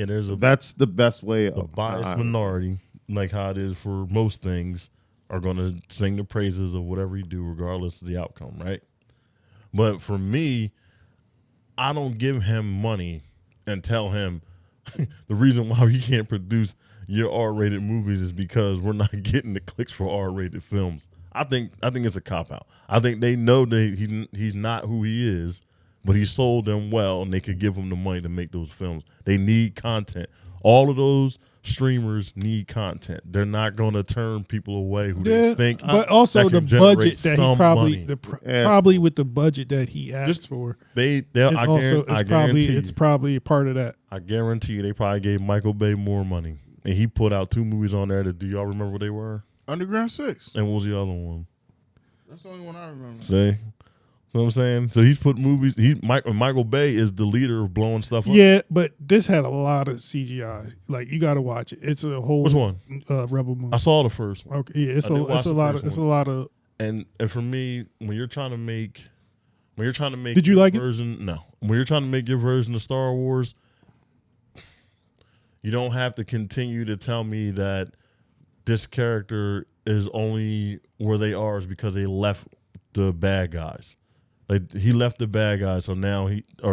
There's a that's the best way. the biased minority, like how it is for most things, are going to sing the praises of whatever you do, regardless of the outcome, right? But for me, I don't give him money and tell him, the reason why we can't produce your R-rated movies is because we're not getting the clicks for R-rated films. I think it's a cop-out. I think they know that he's not who he is, but he sold them well, and they could give him the money to make those films. They need content. All of those streamers need content. They're not going to turn people away who they think. But also that the can generate budget that he some probably money. probably with the budget that he asked Just- for. It's Probably a part of that. I guarantee you they probably gave Michael Bay more money. And he put out 2 movies on there that, do y'all remember what they were? Underground 6. And what was the other one? That's the only one I remember. Say. You know what I'm saying? So he's put movies. Michael Bay is the leader of blowing stuff up. Yeah, but this had a lot of CGI. Like, you got to watch it. It's a whole Which one? Rebel movie. I saw the first one. Okay, yeah, it's I did watch a the lot first of it's a one. lot of. And for me, when you're trying to make Did you your like it? version, no. When you're trying to make your version of Star Wars, you don't have to continue to tell me that this character is only where they are is because they left the bad guys. Like, he left the bad guys, so now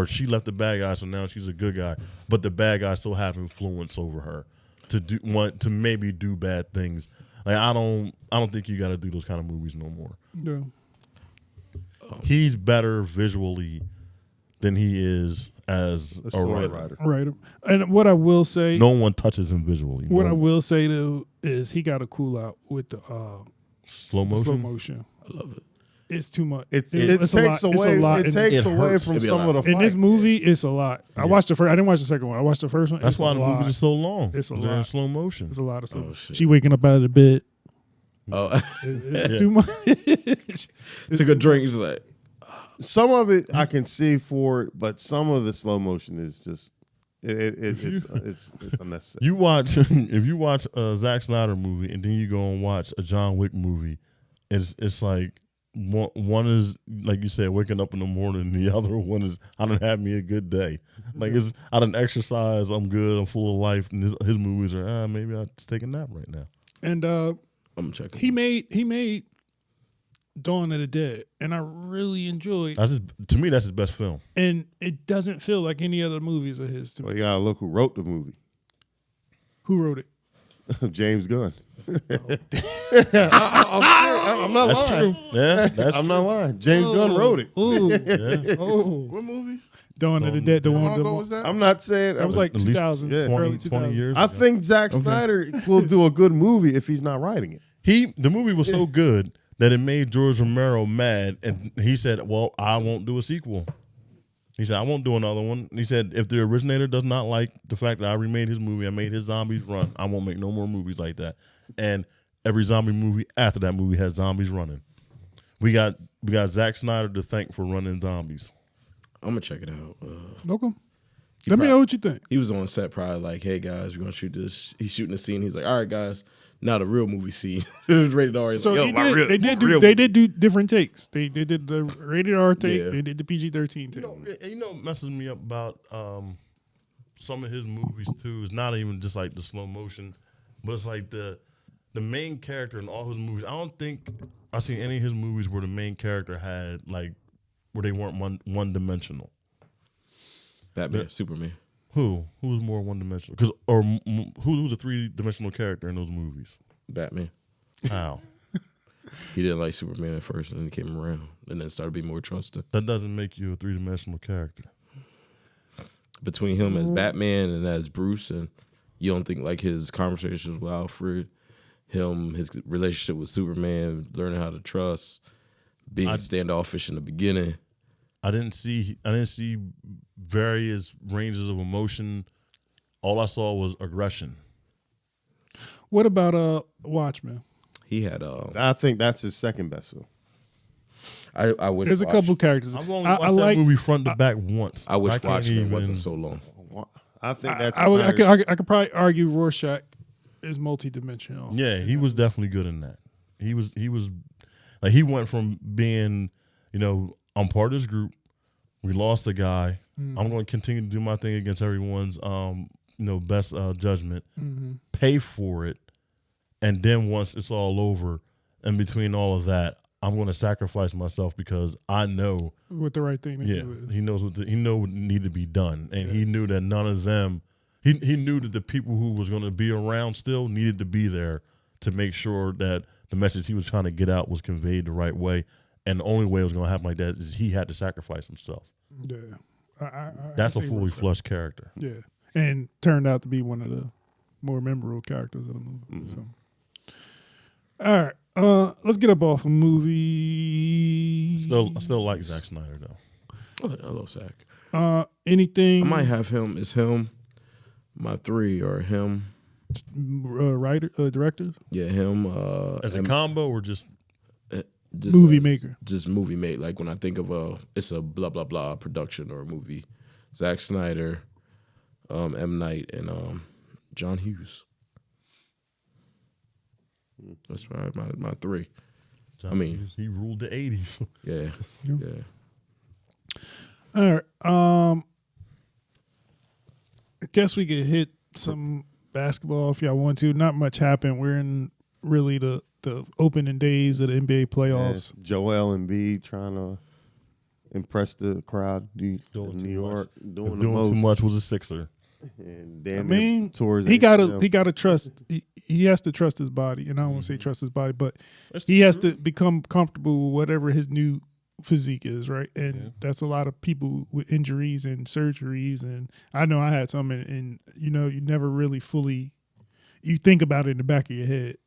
she left the bad guys, so now she's a good guy. But the bad guys still have influence over her to maybe do bad things. Like, I don't think you got to do those kind of movies no more. No. He's better visually than he is as a writer. Right. And what I will say, No one touches him visually. what I will say though is he got to cool out with the Slow motion. slow motion. I love it. It's too much. It It's takes a lot. It's a lot. away. It in takes this- away hurts. from It'd be a some lot. of the in this fight. movie. It's a lot. I watched the first. I didn't watch the second one. I watched the first one. That's It's why a the lot. movies are so long. It's a They're in lot. slow motion. It's a lot of stuff. Oh, shit. She waking up out of the bed. Oh, It's too much. took a drink. He's like, Some of it I can see for it, but some of the slow motion is just it's unnecessary. You watch if you watch a Zack Snyder movie and then you go and watch a John Wick movie, it's like one is like you said, waking up in the morning, and the other one is I done had me a good day. Like it's I done exercise, I'm good, I'm full of life, and his movies are maybe I'll just take a nap right now. And I'm gonna check. he made Dawn of the Dead, and I really enjoyed. To me, that's his best film. And it doesn't feel like any other movies of his to Well, me. you gotta look who wrote the movie. Who wrote it? James Gunn. I'm not That's lying. true. Yeah, that's I'm not lying. James Gunn wrote it. What movie? Dawn of the Dead. The How one. long ago was that? I'm not saying That was like At least 2000, yeah. early 20 2000s. years. I ago. think Zack Snyder will do a good movie if he's not writing it. The movie was so good that it made George Romero mad, and he said, "Well, I won't do a sequel." He said, "I won't do another one." He said, "If the originator does not like the fact that I remade his movie, I made his zombies run, I won't make no more movies like that." And every zombie movie after that movie has zombies running. We got Zack Snyder to thank for running zombies. I'm gonna check it out. Okay. Let me know what you think. He was on set probably like, "Hey guys, we're gonna shoot this." He's shooting the scene. He's like, "All right, guys, now the real movie scene." It was rated R. He's So like, "Yo, they did do different takes. They did the rated R take. Yeah. They did the PG-13 take. You know what messes me up about some of his movies too is not even just like the slow motion, but it's like the main character in all his movies. I don't think I've seen any of his movies where the main character had like where they weren't one dimensional. Batman, Superman. Who was more one dimensional? Who's a 3-dimensional character in those movies? Batman. How? He didn't like Superman at first, and then he came around, and then started being more trusted. That doesn't make you a 3-dimensional character. Between him as Batman and as Bruce, and you don't think like his conversations with Alfred, his relationship with Superman, learning how to trust, being standoffish in the beginning. I didn't see various ranges of emotion. All I saw was aggression. What about Watchmen? He had I think that's his second best film. I wish There's a couple characters. I've only watched that movie front to back once. I wish can't Watchmen even- wasn't so long. I think that's. I could probably argue Rorschach is multidimensional. Yeah, he was definitely good in that. He was like he went from being, I'm part of this group. We lost a guy. I'm going to continue to do my thing against everyone's best judgment. Pay for it, and then once it's all over, and between all of that, I'm going to sacrifice myself because I know What the right thing to do is. he knows what need to be done, and he knew that none of them he knew that the people who was going to be around still needed to be there to make sure that the message he was trying to get out was conveyed the right way. And the only way it was going to happen like that is he had to sacrifice himself. Yeah. That's a think it fully works out. flushed character. Yeah. And turned out to be one of the more memorable characters of the movie. So. All right. Let's get up off a movie. I still like Zack Snyder though. I love Zach. Anything? I might have him. It's him. My 3 are him. Directors? Yeah, him. As a combo or just just Movie maker. Just movie mate. Like when I think of it's a blah blah blah production or a movie. Zack Snyder, M. Night, and John Hughes. That's right, my 3. John I mean- Hughes, he ruled the 80s. Yeah, Yeah. yeah. All right. I guess we could hit some basketball if y'all want to. Not much happened. We're in really the opening days of the NBA playoffs. Yeah, Joel Embiid trying to impress the crowd in Doing New too York, doing the Doing most. too much was a Sixer. And I damn mean, near tore his he ACL. gotta trust. He has to trust his body, and I don't want to say trust his body, but That's he has true. to become comfortable with whatever his new physique is, right? And Yeah. that's a lot of people with injuries and surgeries, and I know I had some, and you know, you never really fully you think about it in the back of your head,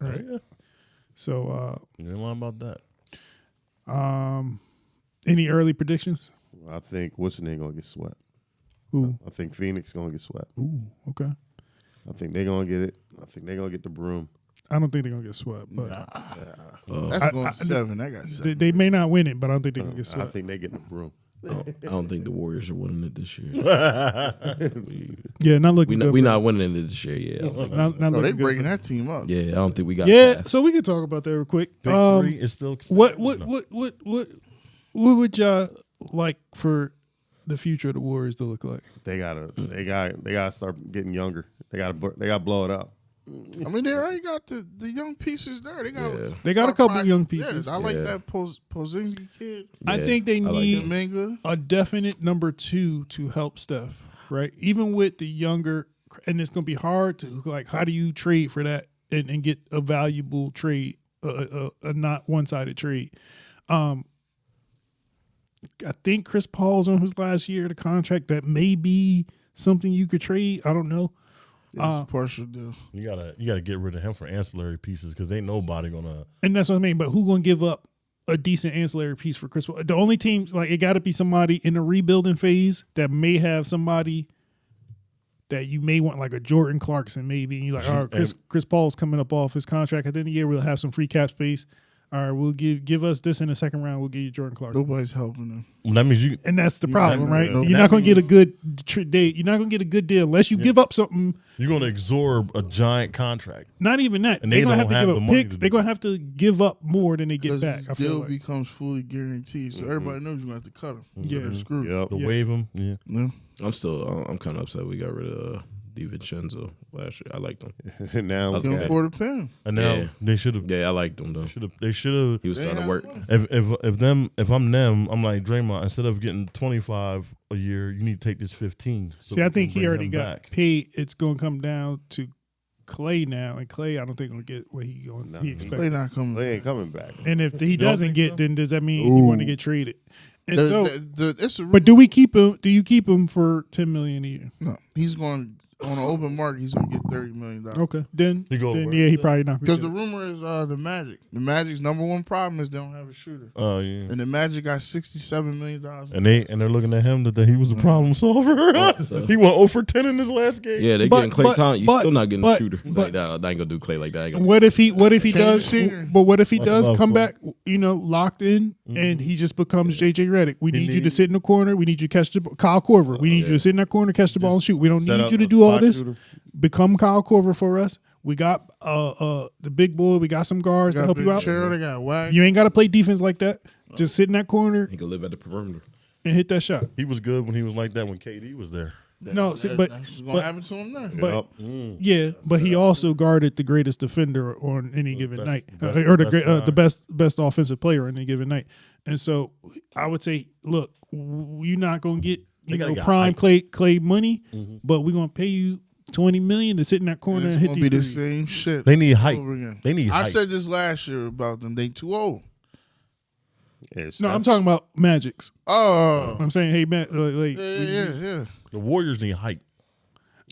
right? Yeah. So, You ain't lying about that. any early predictions? I think what's name gonna get swept. Ooh, I think Phoenix gonna get swept. ooh, okay. I think they're gonna get it. I think they're gonna get the broom. I don't think they're gonna get swept, but That's going 7. I got 7. they may not win it, but I don't think they're gonna get I swept. think they get the broom. I don't think the Warriors are winning it this year. Yeah, not looking good. we for not winning it this year. Yeah, I don't think. Not Oh, they looking good breaking for- that team up. Yeah, I don't think we got. Yeah, past. so we can talk about that real quick. Big 3 is still What No. would y'all like for the future of the Warriors to look like? They gotta start getting younger. They gotta blow it up. I mean, they already got the young pieces there. They got Yeah. They got a couple young pieces. Yes, I like Yeah. that Pozinski kid. I Yeah, think they I like need Dominga. a definite number 2 to help Steph, right? Even with the younger, and it's going to be hard to, like, how do you trade for that and get a valuable trade, a not one-sided trade? I think Chris Paul's on his last year of the contract. That may be something you could trade. I don't know. It's a partial deal. You gotta get rid of him for ancillary pieces because ain't nobody gonna. And that's what I mean. But who going to give up a decent ancillary piece for Chris Paul? The only teams, like, it got to be somebody in the rebuilding phase that may have somebody that you may want, like a Jordan Clarkson, maybe. And you're like, all right, Chris Paul's coming up off his contract. At the end of the year, we'll have some free cap space. All right, we'll give us this in the second round. We'll give you Jordan Clarkson. Nobody's helping them. Well, that means you. And that's the problem, right? no, You're not going to get a good date. You're not going to get a good deal unless you give up something. You're gonna absorb a giant contract. Not even that. And They're they going to don't have to have give the up money picks. to They're do going to have to give up more than they get Because back. his I feel deal like. becomes fully guaranteed. So everybody knows you're going to have to cut him. Yeah. They're screwed. Yep. To Yeah. waive him. Yeah. Yeah. I'm kind of upset we got rid of DiVincenzo last year. I liked him. And now we Okay. Can't got- afford to pay him. And now Yeah. they should have. Yeah, I liked him though. They should have. He was They starting to have work. money. If I'm them, I'm like Draymond. Instead of getting 25 a year, you need to take this 15. So See, I we think can he bring already him got back. paid. It's going to come down to Clay now, and Clay, I don't think going to get what he expects. They not coming. They ain't coming back. And if he don't doesn't think get, so? then does that mean you want to get traded? And so, It's a but do we keep him? Do you keep him for $10 million a year? no. He's going on an open market. He's going to get $30 million. Okay, then He go where? yeah, he probably not. Because the rumor is the Magic. The Magic's number one problem is they don't have a shooter. Oh yeah. And the Magic got $67 million. And they're looking at him that he was a problem solver. He went 0 for 10 in his last game. Yeah, they But- getting Clay but- Thompson. You but- still not getting but- a shooter but- like that. I ain't gonna do Clay like that. I ain't gonna What if he Change does? the scenery. But what if he Much does love come for back? Locked in, and he just becomes JJ Redick. We need you to sit in the corner. We need you to catch the Kyle Korver. We need you to sit in that corner, catch the ball, and shoot. We don't Set need up you to a do all spot this. shooter. Become Kyle Korver for us. We got the big boy. We got some guards to help you out. They got Wag. You ain't got to play defense like that. Just sit in that corner he can live at the perimeter. and hit that shot. He was good when he was like that when KD was there. No, see, but That's what's going but- to happen to him now. but Yep. yeah, but he also guarded the greatest defender on any given best- night, best- or best guy. the best offensive player on any given night. And so I would say, look, you're not gonna get prime Clay money, but we're gonna pay you $20 million to sit in that corner and hit these be the threes. same shit. They need hype. over again. They need I hype. said this last year about them. They too old. Yeah, No, I'm talking about Magics. Oh, I'm saying, hey man, yeah. The Warriors need hype.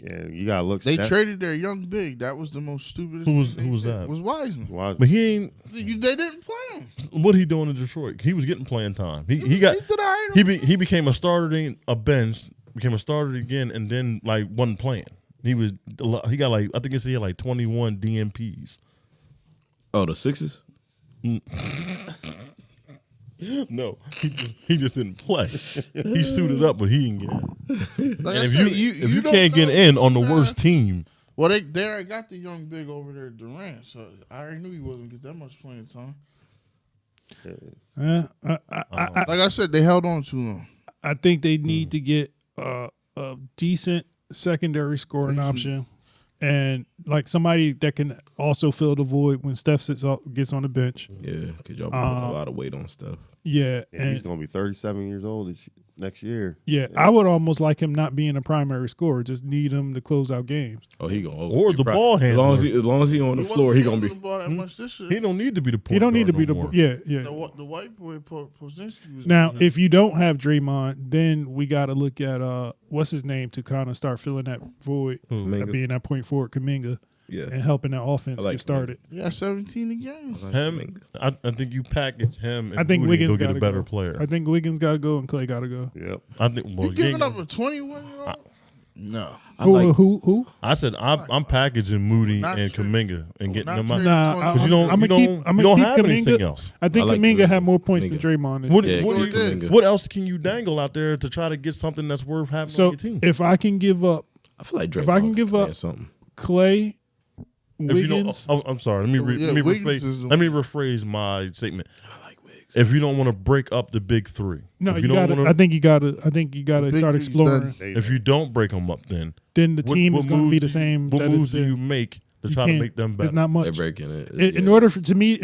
Yeah, you gotta look. They traded their young big. That was the most stupidest. Who was that? Was Wiseman. But he ain't. They didn't play him. What he doing in Detroit? He was getting playing time. He did all right. he became a starter, then a bench, became a starter again, and then like wasn't playing. He got like I think he had like 21 DMPs. Oh, the Sixers. No, he just didn't play. He suited up, but he didn't get in. Like And I if said, you don't can't get know in if on the you worst team, Well, they already got the young big over there, Durant. So I already knew he wasn't gonna get that much playing time. Like I said, they held on too long. I think they need to get a decent secondary scoring option, and like somebody that can also fill the void when Steph gets on the bench. Yeah, because y'all put a lot of weight on Steph. Yeah, And he's gonna be 37 years old next year. Yeah, I would almost like him not being a primary scorer. Just need him to close out games. Oh, he gonna Or the ball handler. As long as he on the floor, he gonna be. The ball that much this year. he don't need to be the point He don't need to guard be no more. The white boy Pozinski was Now, doing that. if you don't have Draymond, then we got to look at what's his name to kind of start filling that void, Kuminga. being that point forward, Kuminga, Yeah, and helping that offense I like get started. he got 17 again. Him, I think you package him. And I think Moody and Wiggins go got get a better player. I think Wiggins got to go and Clay got to go. Yep. I think. Well, You giving yeah, up a 21-year-old? No. Who? I said I'm packaging Moody Not and true. Kaminga and getting Not them out. true. Nah, Because you don't, I'm you gonna keep. don't, I'm you gonna don't keep have anything Kuminga. else. I think I like Kuminga Kuminga. had more points than Kuminga. Draymond. What, Yeah, what, give Kuminga. what else can you dangle out there to try to get something that's worth having on So your team? if I can give up I feel like if I can give up something. Clay, If you don't, Wiggins, I'm sorry. Let me Wiggins is the let me rephrase my statement. I like Wiggs. If you don't want to break up the big three, no, if you don't got to. wanna- I think you got to Big start three's exploring. done. if you don't break them up, then Then the team is going to be the moves do you- same. What that moves it's do you in. make to You try to can't- make them better? It's not They're much. breaking it. In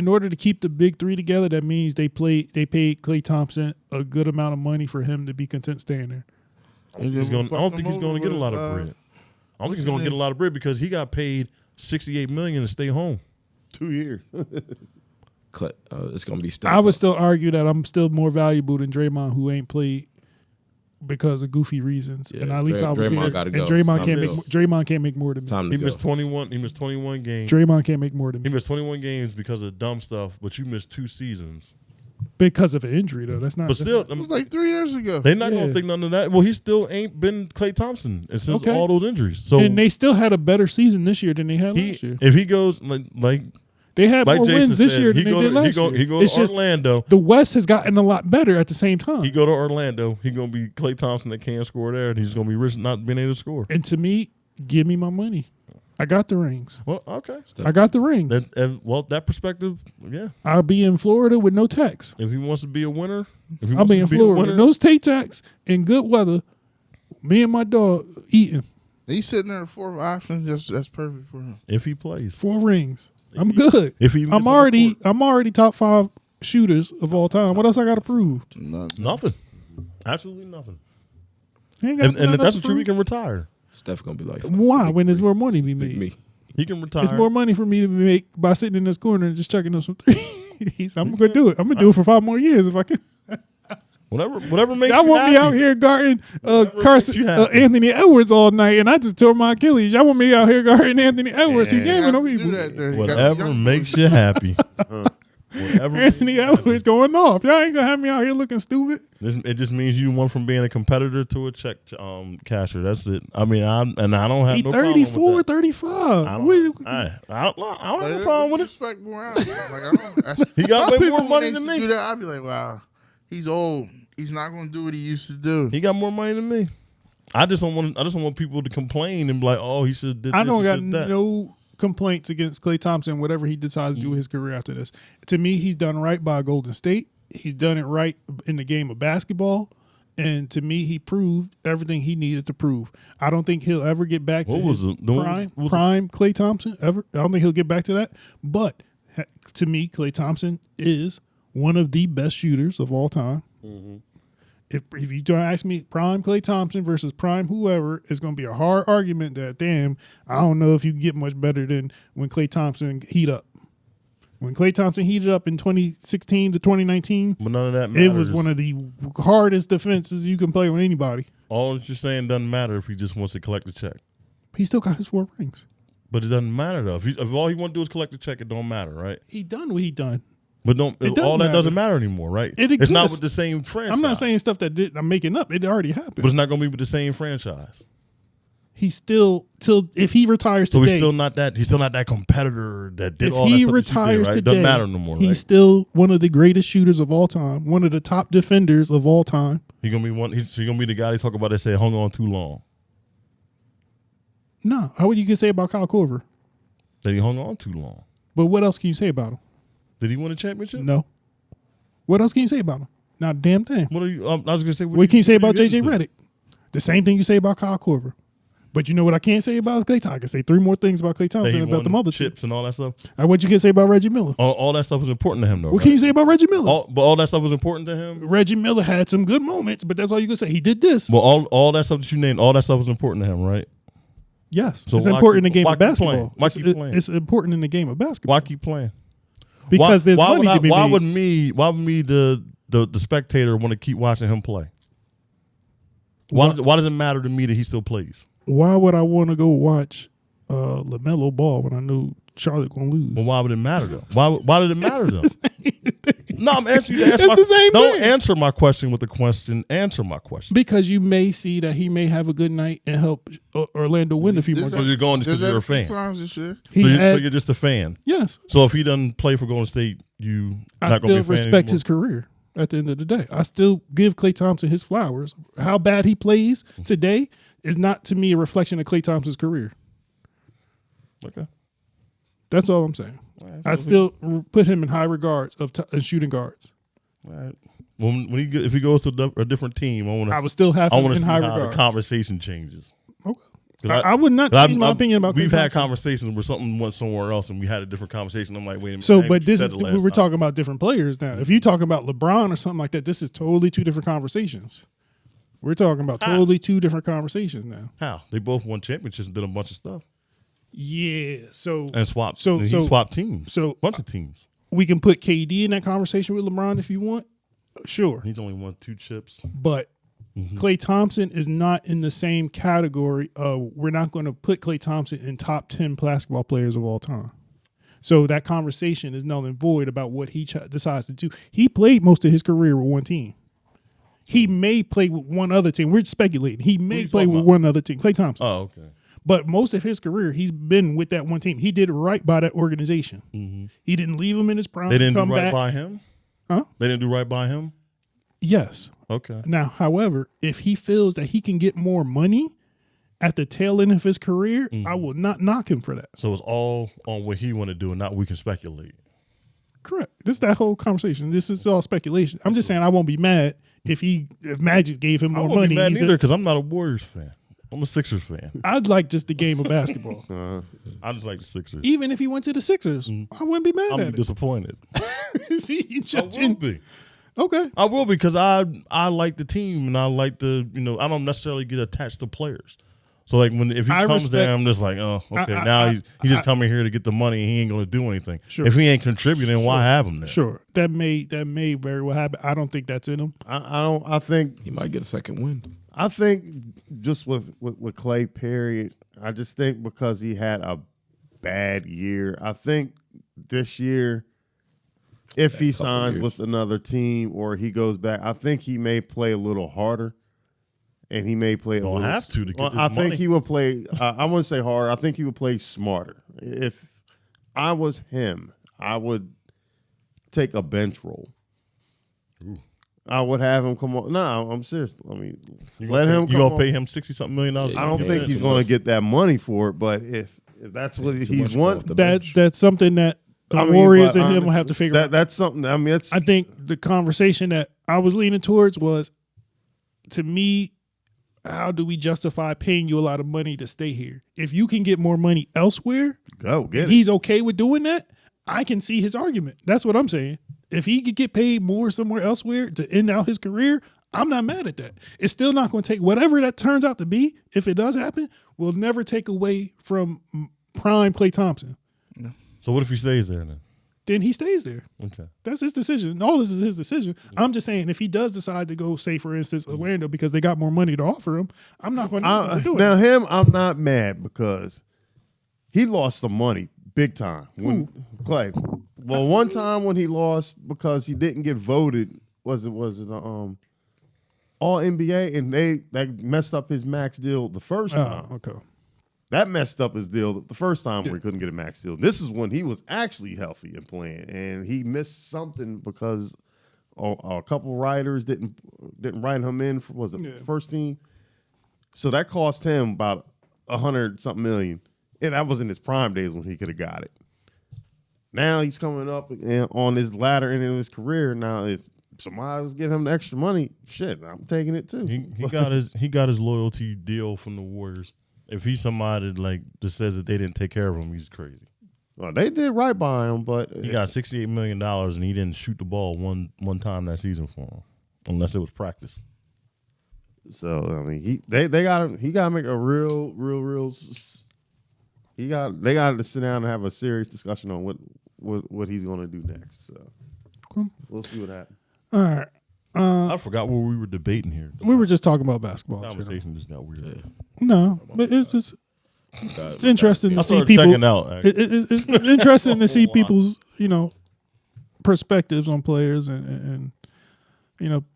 order to keep the big three together, that means they paid Klay Thompson a good amount of money for him to be content staying there. I don't think he's going to get a lot of bread. I don't think he's going to get a lot of bread because he got paid $68 million to stay home. 2 years. It's gonna be. Steph. I would still argue that I'm still more valuable than Draymond, who ain't played because of goofy reasons. Yeah, And at least I was Draymond saying, gotta and go. Draymond can't Time make to Draymond can't make more than me. Time to He go. missed 21. He missed 21 games. Draymond can't make more than He me missed 21 games because of dumb stuff, but you missed 2 seasons. because of an injury though. That's not. But still, It was like 3 years ago. they're not going Yeah. to think none of that. Well, he still ain't been Klay Thompson since Okay. all those injuries. So and they still had a better season this year than they had last year. if he goes like They had more Jason wins this said, year than he they go did to, last year. he go It's to just Orlando. the West has gotten a lot better at the same time. He go to Orlando. He gonna be Klay Thompson that can't score there, and he's gonna be rich not being able to score. And to me, give me my money. I got the rings. Well, okay. I got the rings. That perspective, yeah. I'll be in Florida with no tax. If he wants to be a winner, if he I'll wants be to in be a Florida. winner, No state tax in good weather. Me and my dog eating He's sitting there at fourth option. That's perfect for him. if he plays, 4 rings. I'm good. if he gets I'm on the court. already top 5 shooters of all time. What else I got to prove? Nothing, absolutely nothing. Ain't got And nothing if that's to the truth, he prove. can retire. Steph gonna be like. Why? When there's more money to be Pick made. me. He can retire. It's more money for me to make by sitting in this corner and just chucking up some threes. I'm gonna do it. I'm gonna do it for 5 more years if I can. Whatever makes Y'all you want happy. me out here guarding Carson, you happy. Anthony Edwards all night, and I just tore my Achilles. Y'all want me out here guarding Anthony Edwards? Who gaming on people? Whatever makes you happy. Whatever. Anthony Edwards going off. Y'all ain't gonna have me out here looking stupid. It just means you went from being a competitor to a check casher. That's it. I mean, I don't have He no problem 34, with that. 35. I What- don't have a problem with it. Respect more out. Like, I don't, He got my way people, more when money they than used to me. do that, I'd be like, wow, he's old. He's not going to do what he used to do. He got more money than me. I just don't want people to complain and be like, oh, he should did this. I don't he got should that. no complaints against Klay Thompson, whatever he decides to do with his career after this. To me, he's done right by Golden State. He's done it right in the game of basketball. And to me, he proved everything he needed to prove. I don't think he'll ever get back to What was his it? No, prime Klay Thompson ever. I don't think he'll get back to that. But to me, Klay Thompson is one of the best shooters of all time. if you don't ask me, prime Klay Thompson versus prime whoever, it's going to be a hard argument that, damn, I don't know if you can get much better than when Klay Thompson heat up. When Klay Thompson heated up in 2016 to 2019, But none of that matters. it was one of the hardest defenses you can play with anybody. All that you're saying doesn't matter if he just wants to collect the check. He still got his 4 rings. But it doesn't matter though. If all he want to do is collect the check, it don't matter, right? He done what he done. But It does all that matter. doesn't matter anymore, right? It It's not exists. with the same franchise. I'm not saying stuff that I'm making up. It already happened. but it's not going to be with the same franchise. He's still if he retires So today. he's still not that competitor that did if all he that stuff retires that you did, right? today, It doesn't matter no more, he's right? still one of the greatest shooters of all time, one of the top defenders of all time. He's gonna be one. He's gonna be the guy they talk about that say hung on too long. No, how would you can say about Kyle Korver? That he hung on too long. But what else can you say about him? Did he win a championship? No. What else can you say about him? Not a damn thing. What are you? I was gonna say. What can you say about what are JJ getting to? Redick? The same thing you say about Kyle Korver. But you know what I can't say about Klay Thompson? I can say 3 more things about Klay That Thompson he than about won the other two. chips and all that stuff. What you can say about Reggie Miller? All that stuff was important to him, though. What right? can you say about Reggie Miller? But all that stuff was important to him. Reggie Miller had some good moments, but that's all you can say. He did this. Well, all that stuff that you named, all that stuff was important to him, right? Yes. So it's why important in keep- the game why of keep basketball. playing? Why keep playing? It's important in the game of basketball. Why keep playing? Because there's money would to be why made. would me the spectator want to keep watching him play? Why does it matter to me that he still plays? Why would I want to go watch LaMelo Ball when I knew Charlotte gonna lose? Well, why would it matter though? Why did it matter though? No, I'm asking you to ask It's the same Don't thing. answer my question with a question. Answer my question. Because you may see that he may have a good night and help Orlando win a few more So games. you're going just Did because that you're a a few fan. times this year. He So had, you're just a fan. yes, So if he doesn't play for Golden State, you I not going to still be a fan respect anymore? his career. At the end of the day, I still give Klay Thompson his flowers. How bad he plays today is not to me a reflection of Klay Thompson's career. Okay. That's all I'm saying. I still put him in high regards of shooting guards. All right. If he goes to a different team, I would still have him in see high how the regards. conversation changes. Okay. 'Cause I would not change my opinion about Klay We've had Thompson. conversations where something went somewhere else, and we had a different conversation. I'm like, wait a minute. So, that ain't but what you this said is the last we're time. talking about different players now. If you're talking about LeBron or something like that, this is totally 2 different conversations. We're talking about totally 2 different conversations now. How they both won championships and did a bunch of stuff Yeah. So and swapped. So- and he so- swapped teams. so- bunch of teams. we can put KD in that conversation with LeBron if you want. Sure. He's only won 2 chips. But Klay Thompson is not in the same category of we're not going to put Klay Thompson in top 10 basketball players of all time. So that conversation is null and void about what he decides to do. He played most of his career with one team. He may play with one other team. We're speculating. He may you play talking with about? one other team. Klay Thompson. Oh, okay. But most of his career, he's been with that one team. He did right by that organization. He didn't leave him in his prime. They didn't do come right back. by him. Huh? They didn't do right by him. Yes. Okay. Now, however, if he feels that he can get more money at the tail end of his career, I will not knock him for that. So it's all on what he want to do, and not we can speculate. Correct. This is that whole conversation. This is all speculation. I'm just saying I won't be mad if Magic gave him I more won't money. be mad He's either because I'm not a Warriors fan. I'm a Sixers fan. I'd like just the game of basketball. I just like the Sixers. Even if he went to the Sixers, I wouldn't be mad I'm at disappointed. it. See, you I will judging. be. Okay. I will because I like the team and I like the I don't necessarily get attached to players. So like if he I comes respect- there, I'm just like, oh, okay. He's just coming here to get the money and he ain't gonna do anything. Sure. If he ain't contributing, why have him there? Sure. That may very well happen. I don't think that's in him. I think He might get a second win. I think just with Clay, period, I just think because he had a bad year, I think this year, if he signs years. with another team or he goes back, I think he may play a little harder. And he may play a Don't little. have to get Well, his I think money. he would play. I wouldn't say harder. I think he would play smarter. If I was him, I would take a bench role. I would have him come on. No, I'm serious. I mean, let him. You come gonna pay on. him $60-something million? I don't think he's going to get that money for it. But if that's what Too he's much want, off the That bench. that's something that the I mean, Warriors but and him will honestly, have to figure out. That's something. I mean, it's. I think the conversation that I was leaning towards was, to me, how do we justify paying you a lot of money to stay here? If you can get more money elsewhere, go get and it. he's okay with doing that, I can see his argument. That's what I'm saying. If he could get paid more somewhere elsewhere to end out his career, I'm not mad at that. It's still not going to take whatever that turns out to be. If it does happen, will never take away from prime Klay Thompson. So what if he stays there then? Then he stays there. Okay. That's his decision. All this is his decision. I'm just saying, if he does decide to go, say for instance, Orlando because they got more money to offer him, I'm not going to do it. Now him, I'm not mad because he lost some money big time. When Clay, well, one time when he lost because he didn't get voted, was it All NBA, and they messed up his max deal the first time. Okay. That messed up his deal the first time where he couldn't get a max deal. This is when he was actually healthy and playing, and he missed something because a couple writers didn't write him in for first team. So that cost him about $100-something million, and that was in his prime days when he could have got it. Now he's coming up on his ladder in his career. Now if somebody was giving him the extra money, shit, I'm taking it too. He got his loyalty deal from the Warriors. If he's somebody like that says that they didn't take care of him, he's crazy. Well, they did right by him, but He got $68 million and he didn't shoot the ball one time that season for him, unless it was practice. so I mean he got to make a real. They got to sit down and have a serious discussion on what he's going to do next. So we'll see what happens. All right. I forgot what we were debating here. We were just talking about basketball. The conversation just got weird. Yeah. No, but it's just it's interesting I to see started people. checking out. Actually. It's interesting to see people's perspectives on players and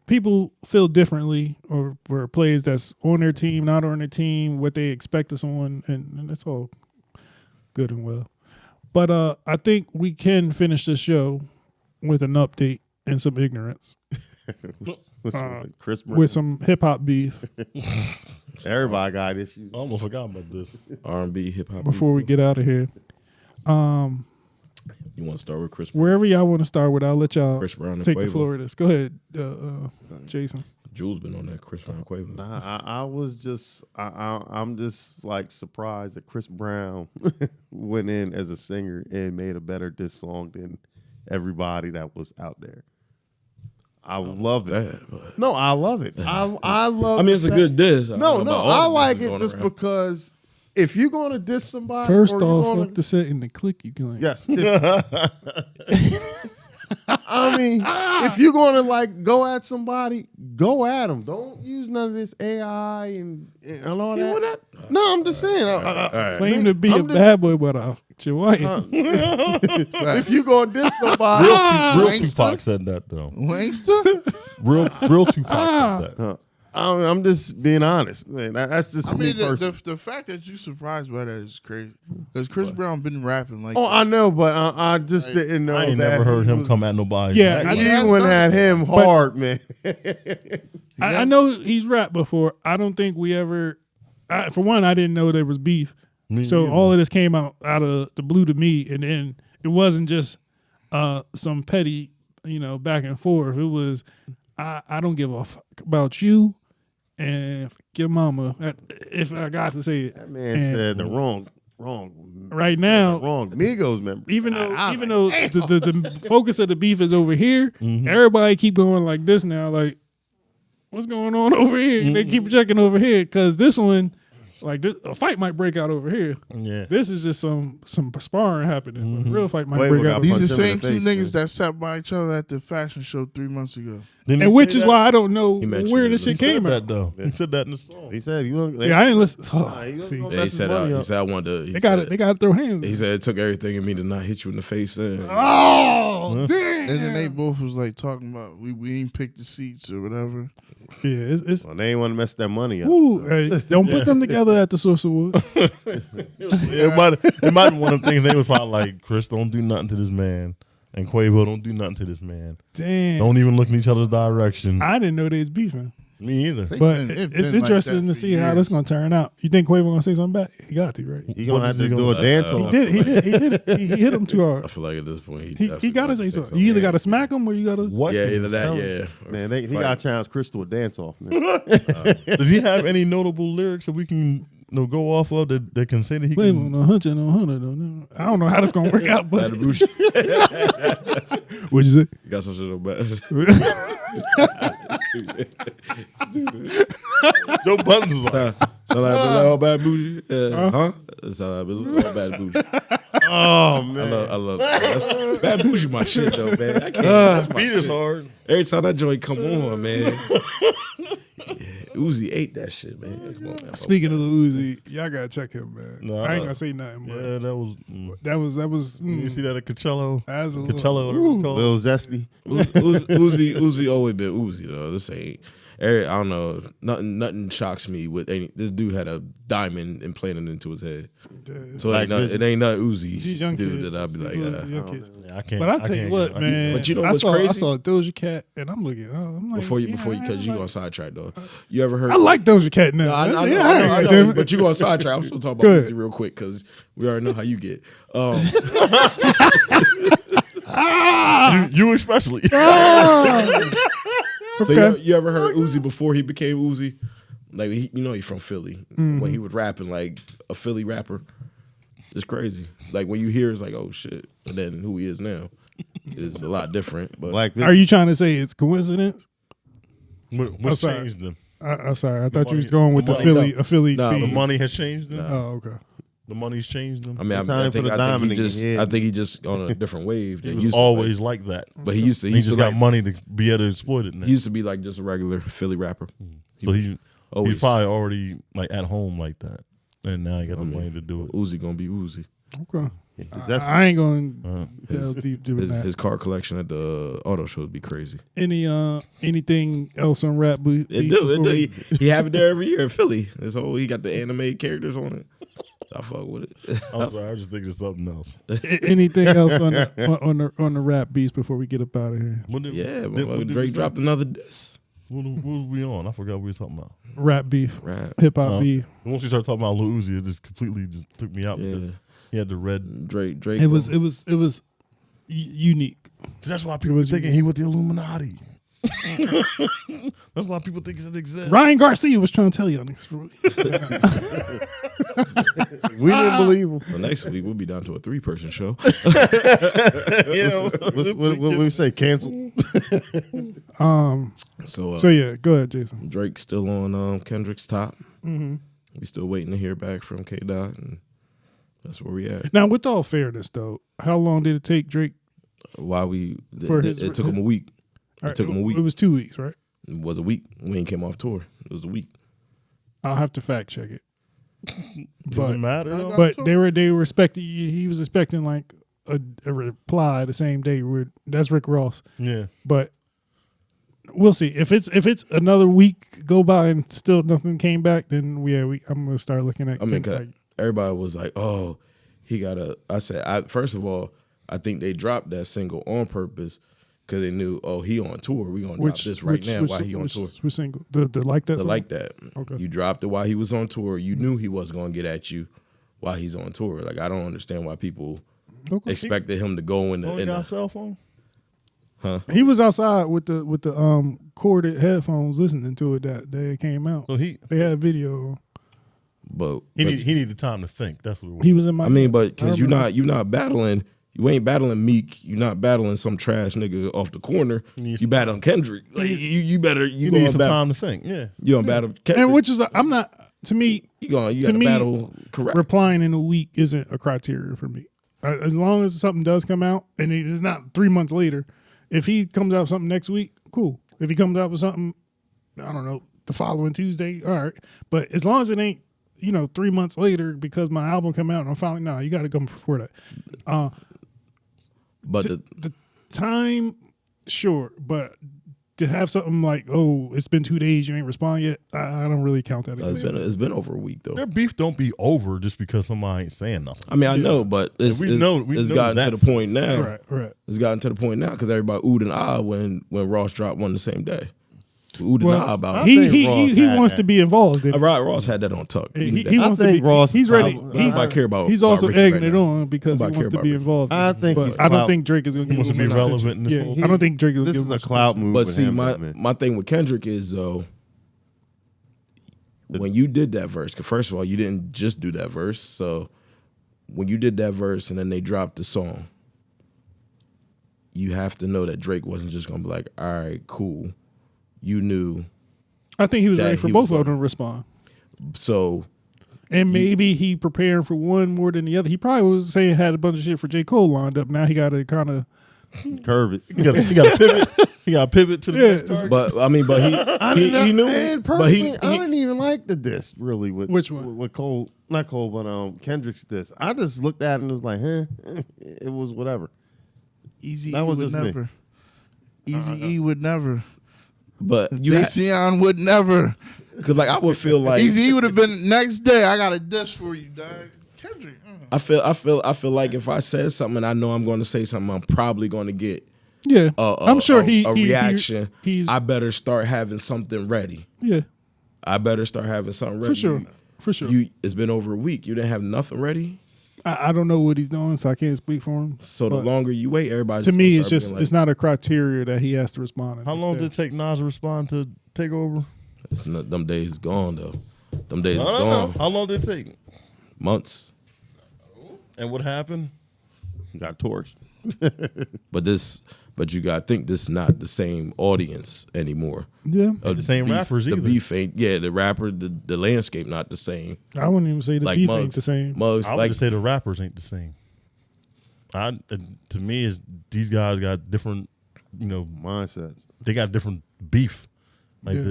people feel differently or players that's on their team, not on their team, what they expect of someone, and that's all good and well. But I think we can finish the show with an update and some ignorance. Chris Brown. With some hip hop beef Everybody got issues. I almost forgot about this. R&B, hip hop. before we get out of here. You want to start with Chris Brown? Wherever y'all want to start with, I'll let y'all Chris Brown and take the Quavo. floor of this. Go ahead, Jason. Jules been on that Chris Brown Quavo. I'm just like surprised that Chris Brown went in as a singer and made a better diss song than everybody that was out there. I love it. No, I love it. I love. I mean, it's a good diss. No, I like it just because if you're going to diss somebody, First or you're off, gonna, fuck the set and the click you can. yes. I mean, if you're going to like go at somebody, go at them. Don't use none of this AI and all that. No, I'm just saying. Claim to be a bad boy, but I'll fuck your wife. If you going to diss somebody, Real Tupac said that though. Wankster? Real Tupac said that. I'm just being honest, man. That's just me personally. The fact that you surprised by that is crazy. Because Chris Brown been rapping like. Oh, I know, but I just didn't know. I ain't that never heard him was, come at nobody. Yeah, back. He went at him hard, man. I know he's rapped before. I don't think we ever. For one, I didn't know there was beef. So all of this came out of the blue to me, and then it wasn't just some petty, back and forth. It was I don't give a fuck about you. And your mama, if I got to say it. That man said the wrong. Right now, wrong Migos member. Even though the focus of the beef is over here, everybody keep going like this now. Like, what's going on over here? And they keep checking over here because this one, like a fight might break out over here. Yeah. This is just some sparring happening. But a real fight might Quavo break got out. These punched the him in same the two face, niggas man. that sat by each other at the fashion show 3 months ago. And which is why I don't know He mentioned where it. this shit He said came that out. though. He said that in the song. He said you. See, I didn't listen. he Oh, wasn't see, gonna Yeah, he mess said his money up. I wanted to. they got to throw hands. He said it took everything in me to not hit you in the face. Oh, damn. And then they both was like talking about we ain't picked the seats or whatever. Yeah, it's Well, they ain't want to mess that money up. ooh, hey, don't put them together at the Source Awards. It might have been one of the things they was probably like, Chris, don't do nothing to this man. And Quavo, don't do nothing to this man. Damn. Don't even look in each other's direction. I didn't know they was beefing. Me either. But it's interesting to see how this gonna turn out. You think Quavo gonna say something back? He got to, right? He What gonna have is to he do gonna a dance do? off. He did it. He hit him too I hard. feel like at this point He got to say something. You either got to smack him or you got to. What? Yeah, can either you that. tell? Yeah, Man, he got to challenge Chris to a dance off, man. Does he have any notable lyrics that we can go off of that can say that he Wait, can? no, 100, no 100. No. I don't know how this gonna work out, but That Bruce, what'd you say? you got some shit on back. Joe Buttons was like, So like all bad bougie, huh? So all bad bougie. Oh man, I love that's bad bougie. My shit though, man. I can't. That's my beat is shit. hard. Every time that joint come on, man. Uzi ate that shit, man. Come on, man. Speaking of the Uzi, y'all gotta check him, man. No, I ain't gonna say nothing, but Yeah, that was. that was. You see that at Coachella? That's a little- Coachella, whatever it's called. Lil Zesty. Uzi always been Uzi though. This ain't. I don't know. Nothing shocks me with any. This dude had a diamond implanted into his head, so Like it ain't not These Uzi young dude kids, that I'd be like. these little young kids. Yeah, I can't. But I I tell you can't what, get- man. But you know I what's saw crazy? I saw Doja Cat, and I'm looking. I'm like, Before you, yeah, because you like- going sidetrack though. You ever heard? I like Doja Cat now. No, I know, Yeah, I know, damn it. but you going sidetrack. I'm still talking Go about ahead. Uzi real quick because we already know how you get. You especially. So Okay. you ever heard Uzi before he became Uzi? Like he's from Philly. When he was rapping like a Philly rapper, it's crazy. Like when you hear, it's like, oh shit. And then who he is now is a lot different. But Black Are you trying to say it's coincidence? What's sorry. changed them? I'm sorry. I thought you money- was going with the the money- Philly No, The theme. money has changed them. Oh, okay. The money's changed them. I mean, Time for the diamond in your head. I think he just on a different wave. he than was used to, always like that. but he used to. He just got like, money to be able to exploit it now. He used to be like just a regular Philly rapper. So he's Always. probably already like at home like that, and now he got the money to do it. Uzi gonna be Uzi. Okay. That's I ain't going to delve deep into that. His car collection at the auto show would be crazy. Anything else on rap? It do. He have it there every year in Philly. It's all he got the anime characters on it. I fuck with it. I'm sorry, I was just thinking of something else. Anything else on the rap beats before we get up out of here? What did- Yeah, what but did we Drake say? dropped another diss. What was we on? I forgot what we were talking about. Rap beef, Rap. hip hop beef. Once we started talking about Lil Uzi, it just completely just took me out because Yeah. he had the red. Drake. It was unique. So that's why people was thinking he with the Illuminati. That's why people think it exists. Ryan Garcia was trying to tell y'all niggas. we didn't believe him. So next week we'll be down to a 3-person show. Yeah. What we say? Cancel. So So yeah, go ahead, Jason. Drake's still on Kendrick's top. We still waiting to hear back from K Dot, and that's where we at. Now, with all fairness, though, how long did it take Drake? Why For it his- took him a week. It took him a week. It was 2 weeks, right? It was a week when he came off tour. It was a week. I'll have to fact check it. Doesn't matter. though. But they were expecting. He was expecting like a reply the same day. That's Rick Ross. Yeah. But we'll see. If it's another week go by and still nothing came back, then I'm gonna start looking at. I mean, 'cause everybody was like, "Oh, he got a." I said, first of all, I think they dropped that single on purpose because they knew, oh, he on tour. We gonna drop this right now while he on tour. Which single? The like that. The song? like that. Okay. You dropped it while he was on tour. You knew he wasn't gonna get at you while he's on tour. Like I don't understand why people Okay. expected him to go in Only the. got a cell phone. He was outside with the corded headphones listening to it that day it came out. So he They had video. But needed time to think. That's what it was. He was in my. I mean, but because you're not battling. You ain't battling Meek. You're not battling some trash nigga off the corner. need You some battling Kendrick. Like you better. You gonna need some battle. time to think. Yeah. You gonna battle Kendrick. and which is I'm not to me. You to gotta me, battle correct. Replying in a week isn't a criteria for me. As long as something does come out and it is not 3 months later. If he comes out with something next week, cool. If he comes out with something, I don't know, the following Tuesday, all right. But as long as it ain't 3 months later because my album come out and I'm finally you got to come before that. But The time, sure, but to have something like, oh, it's been 2 days, you ain't respond yet, I don't really count that. it's been over a week though. Their beef don't be over just because somebody ain't saying nothing. I mean, I know, but it's we know gotten that. to the point now. Right. It's gotten to the point now because everybody oohed and ah when Ross dropped one the same day. Oohed and ah about it. He Ross had wants that. to be involved in it. Ross had that on tuck. He I wants to think be. Ross He's ready. probably- He's I care about. He's about also Ricky egging right it now. on because he Nobody wants care to about be Ricky. involved. I think but he's I don't clout- think Drake is going to He wants to be relevant in this Yeah, whole- I don't think Drake is. This is a clout move. But with see, him, my man. my thing with Kendrick is though, when you did that verse, 'cause first of all, you didn't just do that verse. So when you did that verse and then they dropped the song, you have to know that Drake wasn't just gonna be like, all right, cool. you knew. I think he was That ready for he both was of them to respond. So And maybe he preparing for one more than the other. He probably was saying had a bunch of shit for J. Cole lined up. Now he got to kind of Curve it. He got to pivot. He got to pivot to the Yeah, next target. but I mean, but he knew. And But personally, I didn't even like the diss really with Which one? with Cole, not Cole, but Kendrick's diss. I just looked at it and it was like, it was whatever. Easy That E was would just me. never. Easy E would never. But you Jason would never. because like I would feel like Easy E would have been next day. I got a dish for you, dog. Kendrick. I feel like if I said something and I know I'm going to say something, I'm probably going to get yeah. I'm sure a reaction. He's I better start having something ready. yeah, I better start having something ready. for sure. It's been over a week. You didn't have nothing ready. I don't know what he's doing, so I can't speak for him. So the But longer you wait, everybody. to me, it's just it's not a criteria that he has to respond. How long did it take Nas to respond to Takeover? It's not, them days gone though. Them days is I don't know. gone. How long did it take? Months. And what happened? Got torched. But you got to think this is not the same audience anymore. Yeah, The same rappers The either. beef ain't. Yeah, the rapper, the landscape not the same. I wouldn't even say the Like beef Muggs, ain't the same. Muggs, I would like just say the rappers ain't the same. To me, is these guys got different, Mindsets. they got different beef. Like Yeah.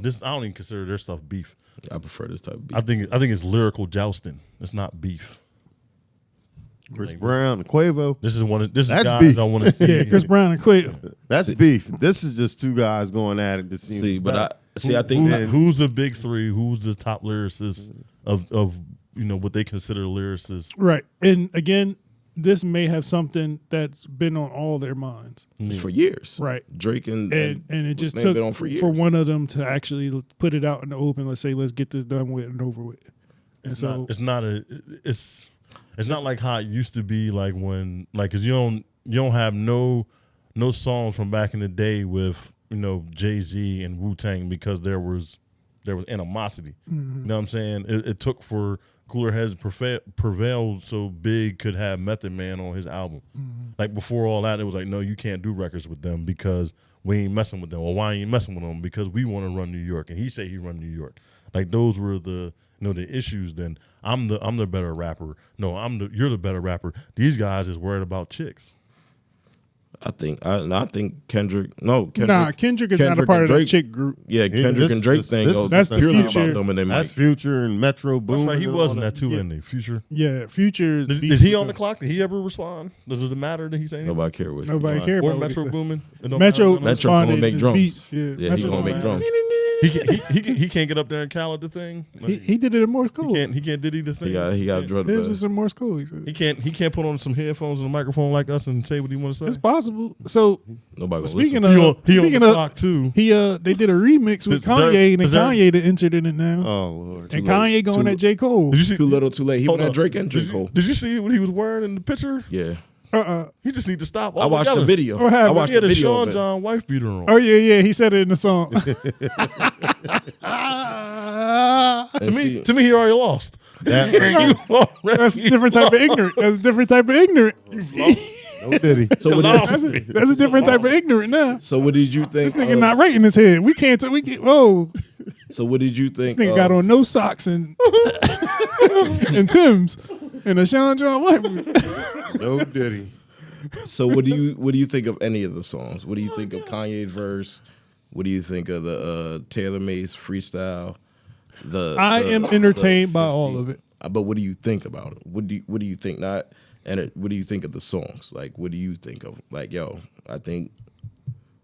this I don't even consider their stuff beef. I prefer this type of beef. I think it's lyrical jousting. It's not beef. Chris Brown and Quavo. This is That's guys beef. I want to see. Yeah, Chris Brown and Quavo. That's beef. This is just two guys going at it. I think Who's the big three? Who's the top lyricists of what they consider lyricists? Right, and again, this may have something that's been on all their minds. for years. Right. Drake and it just what's his name took been on for years. for one of them to actually put it out in the open. Let's say, let's get this done with and over with. And It's not like how it used to be, like when, like, because you don't have no songs from back in the day with Jay-Z and Wu-Tang because there was animosity. Mm-hmm. You know what I'm saying? It took for Cooler Heads prevailed so Big could have Method Man on his album. Mm-hmm. Like before all that, it was like, no, you can't do records with them because we ain't messing with them. Or why ain't you messing with them? Because we want to run New York, and he say he run New York. Like those were the the issues. Then I'm the better rapper. No, you're the better rapper. These guys is worried about chicks. I think Kendrick. No, Kendrick is not a part of the chick group. Yeah, Kendrick and Drake thing. that's the purely Future. about them and they That's mic. Future and Metro That's Boomin. right. He and was all in that too, isn't he? Future. Yeah, Future Is he on the clock? Did he ever respond? Does it matter that he say anything? Nobody care what. Nobody Future care like. Or about what he Metro said. Boomin? It don't Metro matter. Metro gonna responded make in his drums. beats. Yeah, he Metro gonna make drums. He can't get up there and call the thing. He did it in Morse code. He can't diddy the thing. He got to draw His was the. in Morse code. He said. He can't put on some headphones and a microphone like us and say what he want to It's say. possible. So Nobody gonna speaking listen. of He on the speaking of, clock too. they did a remix with Is there- Kanye, and then is there- Kanye that entered in it now. Oh Lord. And Kanye going at J. Cole. Did you see? Too little, too late. He Hold went at up. Drake and J. Cole. Did you see what he was wearing in the picture? Yeah, He just need to stop. I watched the altogether. video. What happened? I watched He had the a video. Sean of it. John wife beater on. Oh yeah, he said it in the song. And To me, he already lost. That's a different type of ignorant. That's a different type of ignorant. No diddy. So what That's a different type of ignorant now. So what did you think? This nigga not right in his head. We can't. Whoa, So what did you think? this nigga got on no socks and and Timbs and a Sean John white. No diddy. So what do you think of any of the songs? What do you think of Kanye's verse? What do you think of the Taylor Made's freestyle? I am entertained by all of it. But what do you think about it? What do you think? What do you think of the songs? Like, what do you think of? Like, yo, I think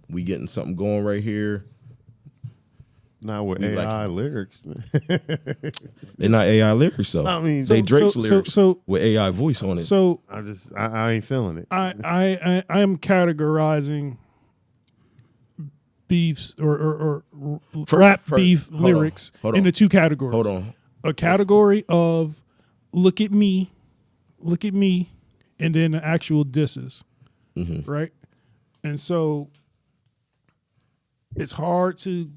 we getting something going right here. Not with We AI like- lyrics, man. They're not AI lyrics though. I mean, they Drake's lyrics so- with AI voice on it. So I ain't feeling it. I am categorizing beefs or rap beef hold on, lyrics hold on. into two categories. Hold on. A category of look at me, and then the actual disses, right? And so it's hard to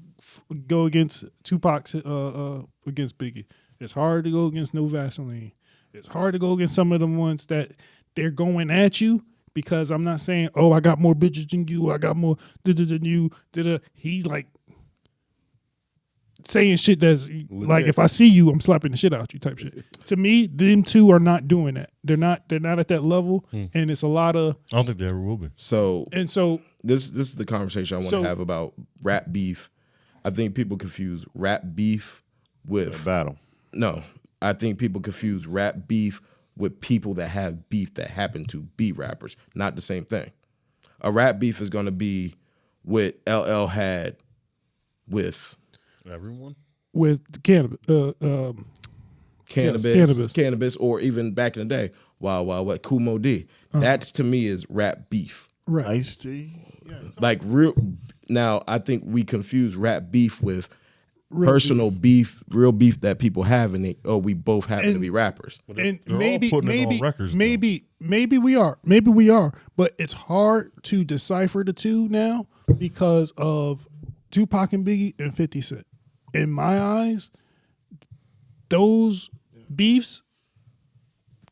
go against Tupac against Biggie. It's hard to go against No Vaseline. It's hard to go against some of them ones that they're going at you because I'm not saying, oh, I got more bitches than you, I got more than you. He's like saying shit that's like, if I see you, I'm slapping the shit out you type shit. To me, them two are not doing that. They're not at that level, and it's a lot of. I don't think they ever will be. So this is the conversation I want to have about rap beef. I think people confuse rap beef with battle. No, I think people confuse rap beef with people that have beef that happen to be rappers. Not the same thing. A rap beef is going to be what LL had with everyone, with cannabis, cannabis, or even back in the day, what Kumo D. That's to me is rap beef. Right. Ice-T. Yeah. Like real. Now I think we confuse rap beef with personal beef, real beef that people have, and we both happen to be rappers. And maybe we are, but it's hard to decipher the two now because of Tupac and Biggie and 50 Cent. In my eyes, those beefs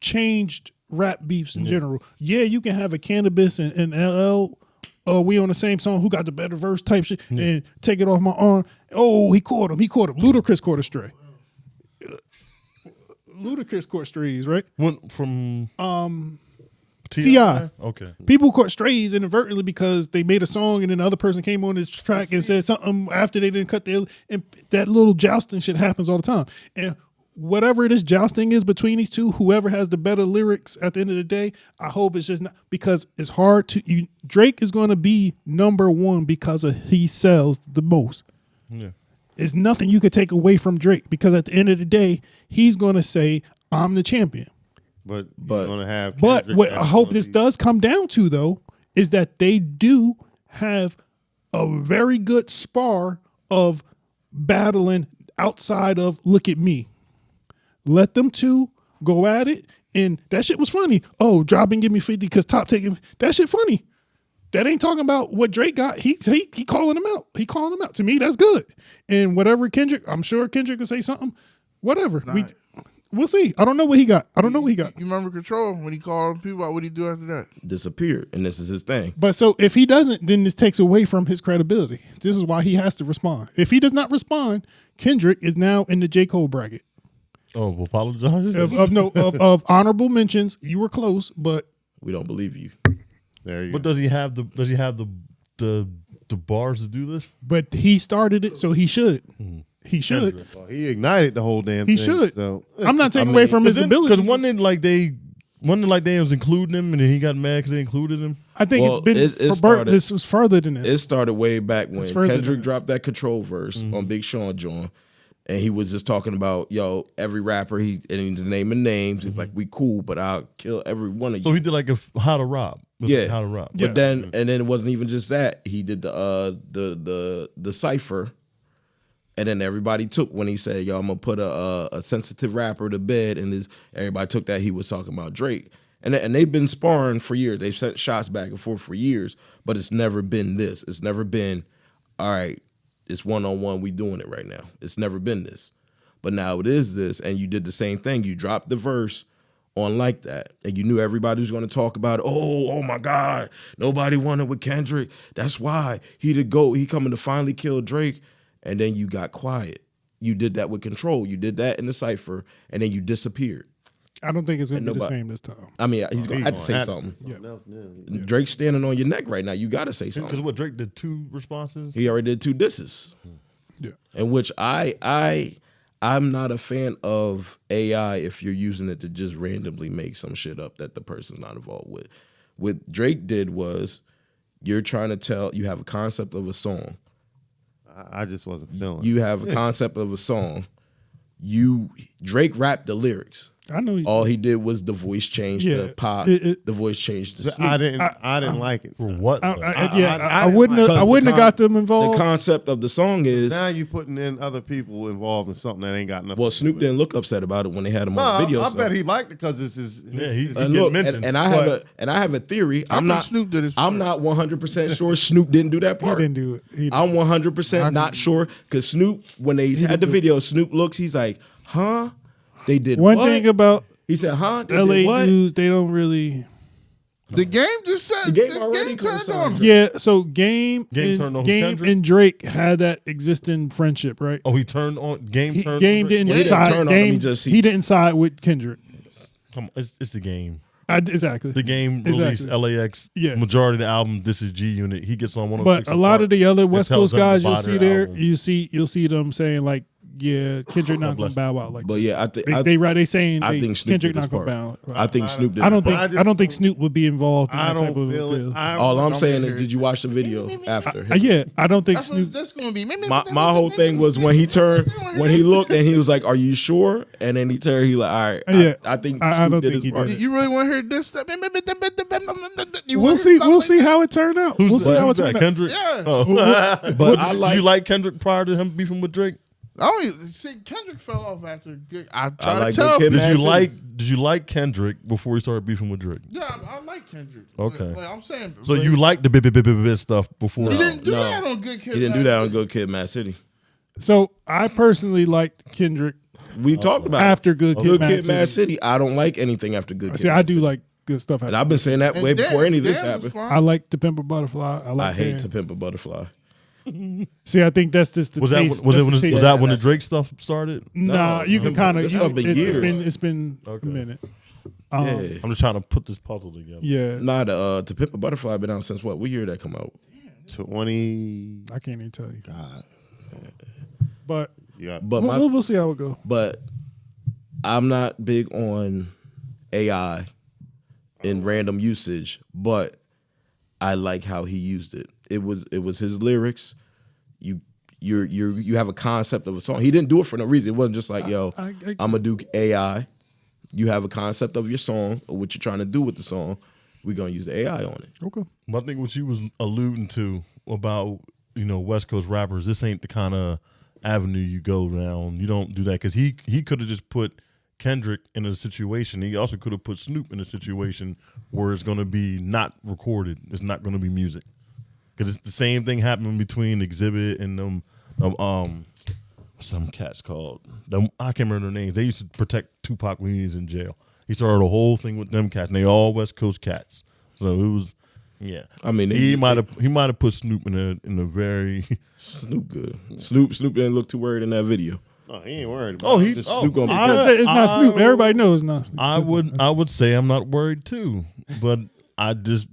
changed rap beefs in general. Yeah, you can have a cannabis and LL. We on the same song. Who got the better verse? Type shit, and take it off my arm. Oh, he caught him. Ludacris caught a stray. Ludacris caught strays, right? Went from T.I. Okay. People caught strays inadvertently because they made a song and then the other person came on the track and said something after they didn't cut their. And that little jousting shit happens all the time. And whatever it is jousting is between these two, whoever has the better lyrics at the end of the day, I hope it's just not, because it's hard to. Drake is going to be number one because he sells the most. Yeah. There's nothing you could take away from Drake because at the end of the day, he's going to say, I'm the champion. But you're gonna have. But what I hope this does come down to, though, is that they do have a very good spar of battling outside of look at me. Let them two go at it, and that shit was funny. Oh, drop and give me 50 because Top taking that shit funny. That ain't talking about what Drake got. He calling him out. He calling him out. To me, that's good. And whatever Kendrick, I'm sure Kendrick will say something. Whatever. We'll see. I don't know what he got. You remember Control when he called people out? What did he do after that? Disappeared, and this is his thing. But so if he doesn't, then this takes away from his credibility. This is why he has to respond. If he does not respond, Kendrick is now in the J. Cole bracket. Oh, apologize. Of honorable mentions. You were close, but we don't believe you. There you but go. Does he have the bars to do this? But he started it, so he should. He should. Well, he ignited the whole damn He thing. should. So I'm not taking away from his ability. Because one they was including him, and then he got mad because they included him. I think this was further than this. It started way back when further than Kendrick this. dropped that Control verse on Big Sean John, and he was just talking about every rapper and he's naming names. He's like, we cool, but I'll kill every one of you. So he did like how to rob. Yeah, how to rob. But then it wasn't even just that. He did the cipher. And then everybody took when he said, I'm going to put a sensitive rapper to bed. And everybody took that he was talking about Drake. And they've been sparring for years. They've sent shots back and forth for years. But it's never been this. It's never been, all right, it's one-on-one. We doing it right now. It's never been this. But now it is this. And you did the same thing. You dropped the verse on like that. And you knew everybody was going to talk about, oh my God, nobody wanted with Kendrick. That's why he the GOAT. He coming to finally kill Drake. And then you got quiet. You did that with Control. You did that in the cipher, and then you disappeared. I don't think it's going to be the same this time. I mean, he's going to have to say something. Yeah. Drake's standing on your neck right now. You got to say something. Because what, Drake did 2 responses? He already did 2 disses. Yeah. In which I'm not a fan of AI if you're using it to just randomly make some shit up that the person's not involved with. What Drake did was you're trying to tell, you have a concept of a song. I just wasn't feeling. You have a concept of a song. Drake rapped the lyrics. I know. All he did was the voice change to pop. The voice changed to Snoop. I didn't like it. For what? I wouldn't have got them involved. The concept of the song is Now you putting in other people involved in something that ain't got nothing. well, to Snoop do didn't look upset about it when they had him with it. on the No, video. I so. bet he liked it because it's his. He's And getting look, mentioned. and I have a theory. I think Snoop did his I'm part. not 100% sure Snoop didn't do that He part. didn't do it. I'm 100% not sure because Snoop, when they had the video, Snoop looks, he's like, huh? They did One what? thing about He said, huh? They LA did what? news, they don't really. The game just said The game already turned could've on. signed Yeah, so Game turned on Game Kendrick? and Drake had that existing friendship, right? Oh, he turned on Game. He, Turned Game on didn't He didn't side. turn on him, Game, he just- he didn't side with Kendrick. Come on, it's the game. Exactly. The game released Exactly. LAX. Yeah. Majority of the album. This is G Unit. He gets on 106. But a lot of the other West tells Coast them to guys buy you'll see their there, album. you'll see them saying like, yeah, Kendrick not gonna bless bow out like But that. yeah, I think They saying I they, think Snoop Kendrick did his not gonna part. bow out. I think Snoop did. I don't his think part. I don't think Snoop would be involved in I that type don't of feel it. deal. All I'm saying here. is, did you watch the video after? Yeah, I don't think That's what Snoop. that's gonna be. My whole thing was when he turned, when he looked and he was like, "Are you sure?" And then he turned, he like, "All right." Yeah. I think I Snoop don't did think his he part. did. You really want to hear this? We'll see. We'll see how it turned out. We'll see how it Who's that? turned out. Kendrick. Yeah. Oh. But I Did like. you like Kendrick prior to him beefing with Drake? I don't even see Kendrick fell off after. I try like to tell. Good Kid, Did Mad you City. Did you like Kendrick before he started beefing with Drake? Yeah, I like Kendrick. Okay. Like I'm saying. So but you liked the bit stuff before? He didn't do No. that on Good Kid. He didn't do Mad that on City. Good Kid, Mad City. So I personally liked Kendrick We talked about after it. Good Kid, Good Mad Kid, Mad City. City. I don't like anything after Good Kid. See, Mad I do City. like good stuff. And I've been saying that And way before any of this Dan was happened. fine. I like To Pimp a Butterfly. I hate Dan. To Pimp a Butterfly. See, I think that's just the Was taste. that was that's it when the was taste. that when the that's- Drake stuff started? Nah, you can kind of. This stuff been years. It's been a minute. Yeah. I'm just trying to put this puzzle together. Yeah, Nah, the To Pimp a Butterfly been out since what? What year did that come out? 20. I can't even tell you. God. But Yeah. But my we'll see how it go. but I'm not big on AI in random usage, but I like how he used it. It was his lyrics. You have a concept of a song. He didn't do it for no reason. It wasn't just like, yo, I- I'm gonna do AI. You have a concept of your song or what you're trying to do with the song. We're gonna use the AI on it. Okay. I think what you was alluding to about West Coast rappers, this ain't the kind of avenue you go down. You don't do that because he could have just put Kendrick in a situation. He also could have put Snoop in a situation where it's going to be not recorded. It's not going to be music because it's the same thing happening between Exhibit and them. Some cats called I can't remember their names. They used to protect Tupac when he was in jail. He started a whole thing with them cats, and they all West Coast cats. So it was, yeah. I mean, He might have put Snoop in a very Snoop good. Snoop didn't look too worried in that video. No, he ain't worried about Oh, it. he Just- Snoop gonna be Because good. it's not Snoop. Everybody knows it's not Snoop. I would say I'm not worried too, but I just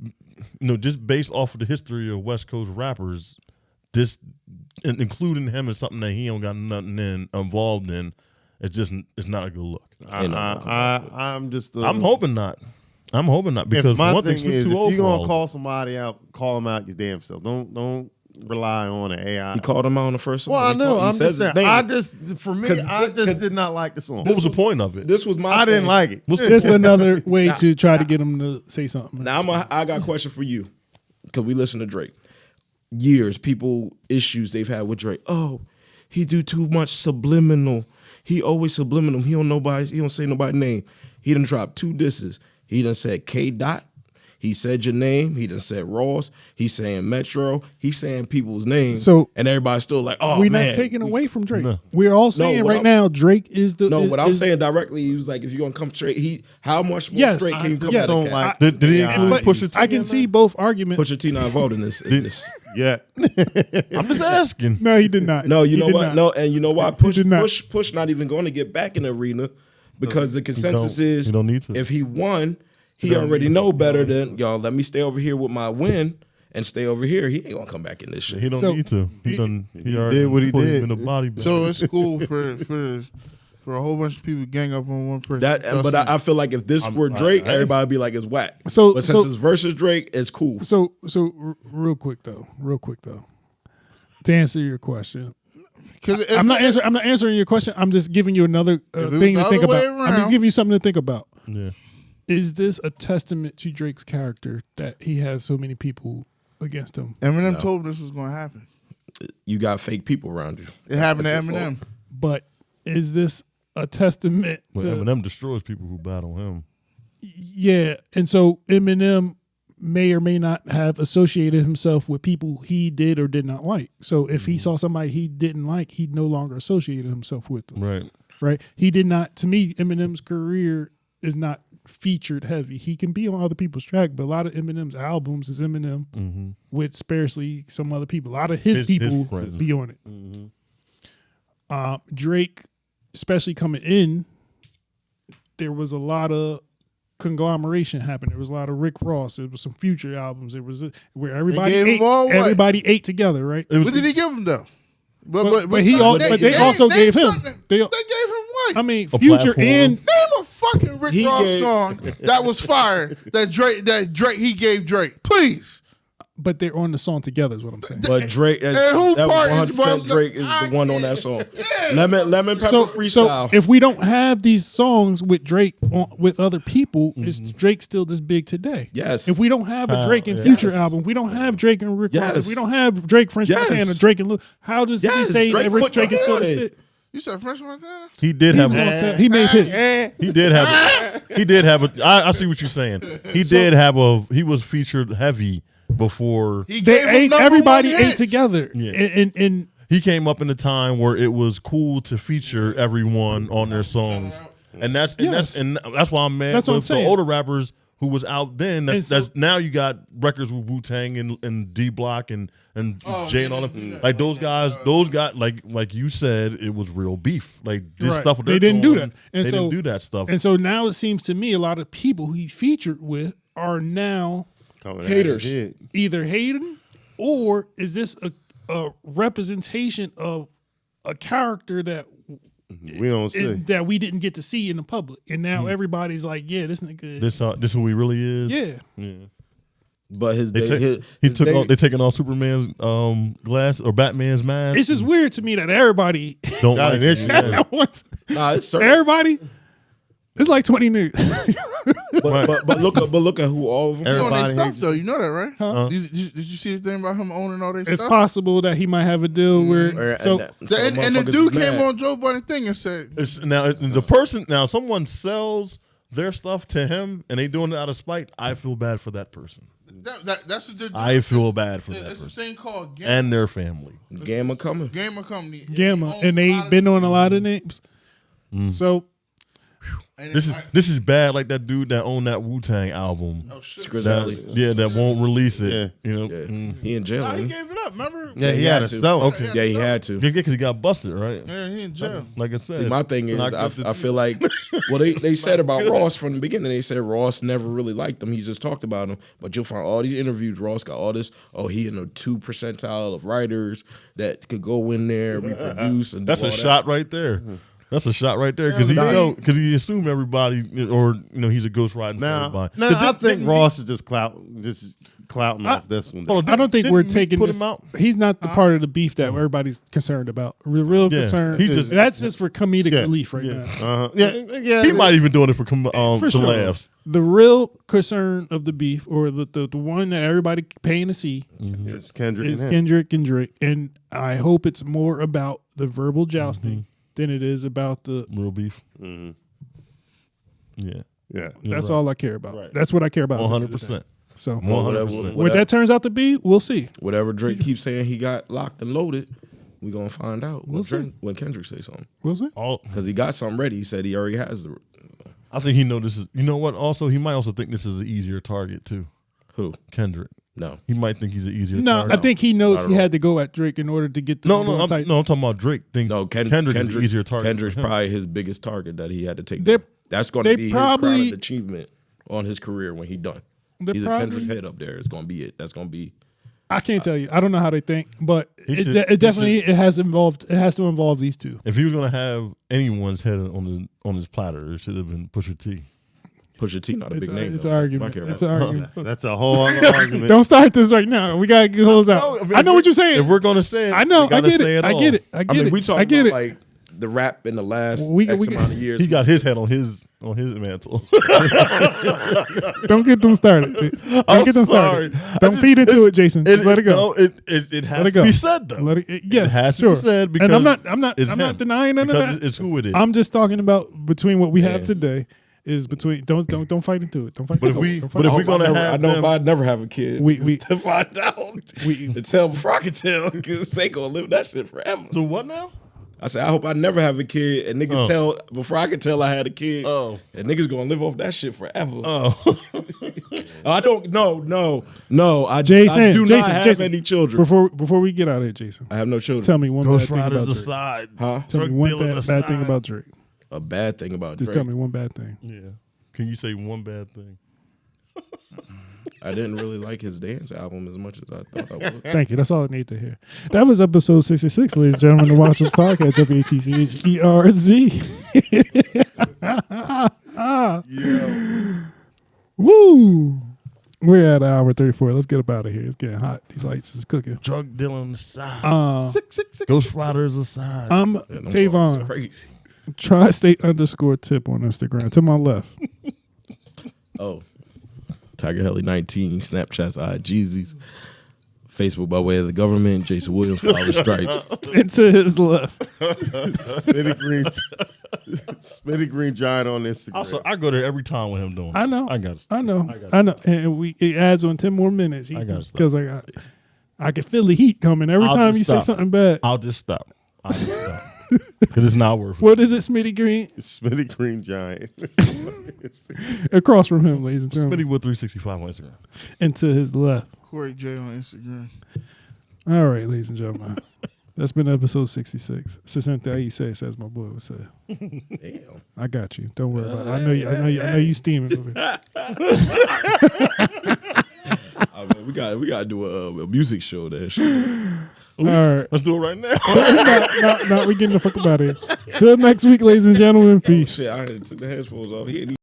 just based off of the history of West Coast rappers, this including him is something that he don't got nothing involved in. It's not a good look. I'm just. I'm hoping not. Because my one thing, thing Snoop is, too if old you're for gonna all call somebody out, call them out your damn self. Don't rely on an AI. He called him out on the first song. Well, I He know. talked- he I'm says just his saying. name. For me, 'Cause- I just 'cause- did not like the song. What was the point of it? This was my I didn't thing. like it. What's the Just point? another way to try to get him to say something. Now I got a question for you, because we listen to Drake. Issues they've had with Drake. Oh, he do too much subliminal. He always subliminal. He don't say nobody's name. He done dropped 2 disses. He done said K Dot. He said your name. He done said Ross. He's saying Metro. He's saying people's names. So- and everybody's still like, oh We're man. not taking away from Drake. No. We're all saying what right I'm- now Drake is the. No, is, what I'm is- saying directly, he was like, if you're gonna come straight, how much more Yes, straight can you come yes. at a don't cat? like. Did he Yeah, include But Pusha T I can in see there? both arguments. Pusha T not involved in this. Yeah. I'm just asking. No, he did not. No, you He know did what? not. No, and you know why? did not. Push not even going to get back in the arena because the consensus is he don't need to. if he won, he already know better than y'all. Let me stay over here with my win and stay over here. He ain't gonna come back in this shit. He don't So- need to. He already did what he put him did. in the body bag. So it's cool for a whole bunch of people gang up on one person. That, Trust but me. I feel like if this were Drake, everybody would be like it's whack. So- but since so- it's versus Drake, it's cool. So real quick though, to answer your question, 'Cause if I'm not it- answering your question. I'm just giving you another If it thing was to the think other way about. I'm around- just giving you something to think about. yeah. Is this a testament to Drake's character that he has so many people against him? Eminem told him this was going to happen. You got fake people around you. It happened to That's your Eminem. But is this a testament But to Eminem destroys people who battle him. Yeah, and so Eminem may or may not have associated himself with people he did or did not like. So if he saw somebody he didn't like, he no longer associated himself with them. Right. Right? He did not. To me, Eminem's career is not featured heavy. He can be on other people's track, but a lot of Eminem's albums is Eminem with sparsely some other people. A lot of his people friends. be on it. Drake, especially coming in, there was a lot of conglomeration happened. There was a lot of Rick Ross. There was some Future albums. It was where everybody ate together, right? What did he give him though? But they also gave him. They gave him what? I mean, Future platform. and name a fucking Rick Ross song that was fire that Drake he gave Drake. Please. But they're on the song together, is what I'm saying. But Drake, that part is 100% Drake is the one on that song. Lemon Pepper Freestyle. So if we don't have these songs with Drake with other people, is Drake still this big today? Yes. If we don't have a Drake and Future album, we don't have Drake and Rick Ross. If we don't have Drake, French Montana, Drake and Lil, how does he say Drake is still this big? You said French Montana? He did have. He made hits. He did have. He did have a. I see what you're saying. He did have a. He was featured heavy before. Everybody ate together. Yeah. And he came up in a time where it was cool to feature everyone on their songs, and that's why I'm mad with the older rappers who was out then. That's now you got records with Wu-Tang and D Block and Jay and all them. Like those guys, like you said, it was real beef. Like this stuff they didn't do that. And they didn't do that stuff. And so now it seems to me a lot of people who he featured with are now haters. Either hating, or is this a representation of a character that we don't see that we didn't get to see in the public, and now everybody's like, yeah, this nigga. This who he really is. Yeah. But they're taking off Superman's glass or Batman's mask. It's just weird to me that everybody don't got like an issue. Nah, it's certain. everybody. It's like 20 niggas. but look at who all of them. He on their Everybody stuff hates though. You know that, right? Huh? Did you see the thing about him owning all their It's stuff? possible that he might have a deal where. And So the dude came on Joe Budden thing and said, someone sells their stuff to him and they doing it out of spite. I feel bad for that person. that's what I feel bad for that It's a person thing called Gamma. and their family. Gamma coming. Gamma Company. Gamma, and they been on a lot of names. So This is bad. Like that dude that owned that Wu-Tang album. Oh shit! That won't release it. Yeah. You know, He in jail. Nah, he ain't gave it up. Remember? Yeah, he had to sell it. Okay. Yeah, he had to. because he got busted, right? Yeah, he in jail. Like I said, See, my thing is, I feel like, well, they said about Ross from the beginning. They said Ross never really liked him. He just talked about him. But you'll find all these interviews. Ross got all this. Oh, he in the 2 percentile of writers that could go in there, reproduce, and that's do a all shot right there. That's a shot right there because he assumed everybody or he's a ghost riding for everybody. I think Ross is just clouting off this one. I don't think we're taking put this. him out? He's not the part of the beef that everybody's concerned about. Real concern. That's just for comedic relief right now. Yeah. He might even doing it for sure. laughs. The real concern of the beef, or the one that everybody paying to see, It's Kendrick is and him. Kendrick and Drake. And I hope it's more about the verbal jousting than it is about the Real beef. Mm-hmm. Yeah. Yeah. That's all I care about. Right. That's what I care about. 100%. So 100%. what that turns out to be, we'll see. Whatever Drake keeps saying he got locked and loaded, we gonna find out see. when Kendrick say something. We'll see. Because he got something ready. He said he already has the. I think he know this is. You know what? Also, he might also think this is an easier target too. Who? Kendrick. No. He might think he's an easier. No, target. I think he knows he had to go at Drake in order to get the I'm talking about Drake. Thinks Kendrick is an easier target. Kendrick's probably his biggest target that he had to take. They're- That's going to be his probably- crown of achievement on his career when he done. He's a Kendrick head up there. It's going to be it. That's going to be. I can't tell you. I don't know how they think, but It has involved. It has to involve these two. If he was gonna have anyone's head on his platter, it should have been Pusha T. Pusha T, not a big name. It's though. an argument. I care It's about an it. argument. That's a whole other argument. Don't start this right now. We gotta close out. I know what you're saying. If we're gonna say it, I know. we I gotta get say it. I all. get it. I get I mean, it. we I talking get about it. like the rap in the last We X get- amount of years. He got his head on his mantle. Don't get them started. Don't get them started. Don't feed into it, Jason. Just let it go. No, it has Let it to go. be said though. Let it. Yes, it has sure. to be said because and I'm not it's him. denying none of Because that. It's who it is. I'm just talking about between what we have today. Is between don't fight into it. Don't fight. But into if it. Don't but fight if into we're it. gonna I have know them, if I'd never have a kid. We- to find out. We- to tell before I can tell because they gonna live that shit forever. the what now? I said, I hope I never have a kid. And niggas tell, before I could tell I had a kid, and niggas gonna live off that shit forever. I don't, no. I do not have any children. Before we get out of here, Jason. I have no children. Tell me one Ghost bad thing Riders about Drake. aside. Huh? Tell me one bad thing about Drake. A bad thing about Drake. Just tell me one bad thing. Yeah. Can you say one bad thing? I didn't really like his dance album as much as I thought I would. Thank you. That's all I need to hear. That was episode 66, ladies and gentlemen. The Watchers Podcast, WATCHERZ. Woo! We're at an hour 34. Let's get up out of here. It's getting hot. These lights is cooking. Drug dealing aside. Ghost Riders aside. I'm Tavon. Crazy. Tri-State _tip on Instagram. To my left. Oh. Tiger Helly 19, Snapchat's Jeezys. Facebook by way of the government, Jason Williams, Flower Stripes. And to his left. Smitty Green Giant on Instagram. Also, I go there every time with him doing. I know. I got. I know. And it adds on 10 more minutes. Because I can feel the heat coming every time you say something bad. I'll just stop. Because it's not worth it. What is it, Smitty Green? Smitty Green Giant. Across from him, ladies and gentlemen. Smitty Wood 365 on Instagram. And to his left. Corey J on Instagram. All right, ladies and gentlemen. That's been episode 66. Sesenta ahí says my boy would say. Damn. I got you. Don't worry about it. I know you steaming over here. We got to do a music show there. All right. Let's do it right now. No, we getting the fuck up out of here. Till next week, ladies and gentlemen. Peace. Shit, I took the headphones off. He ain't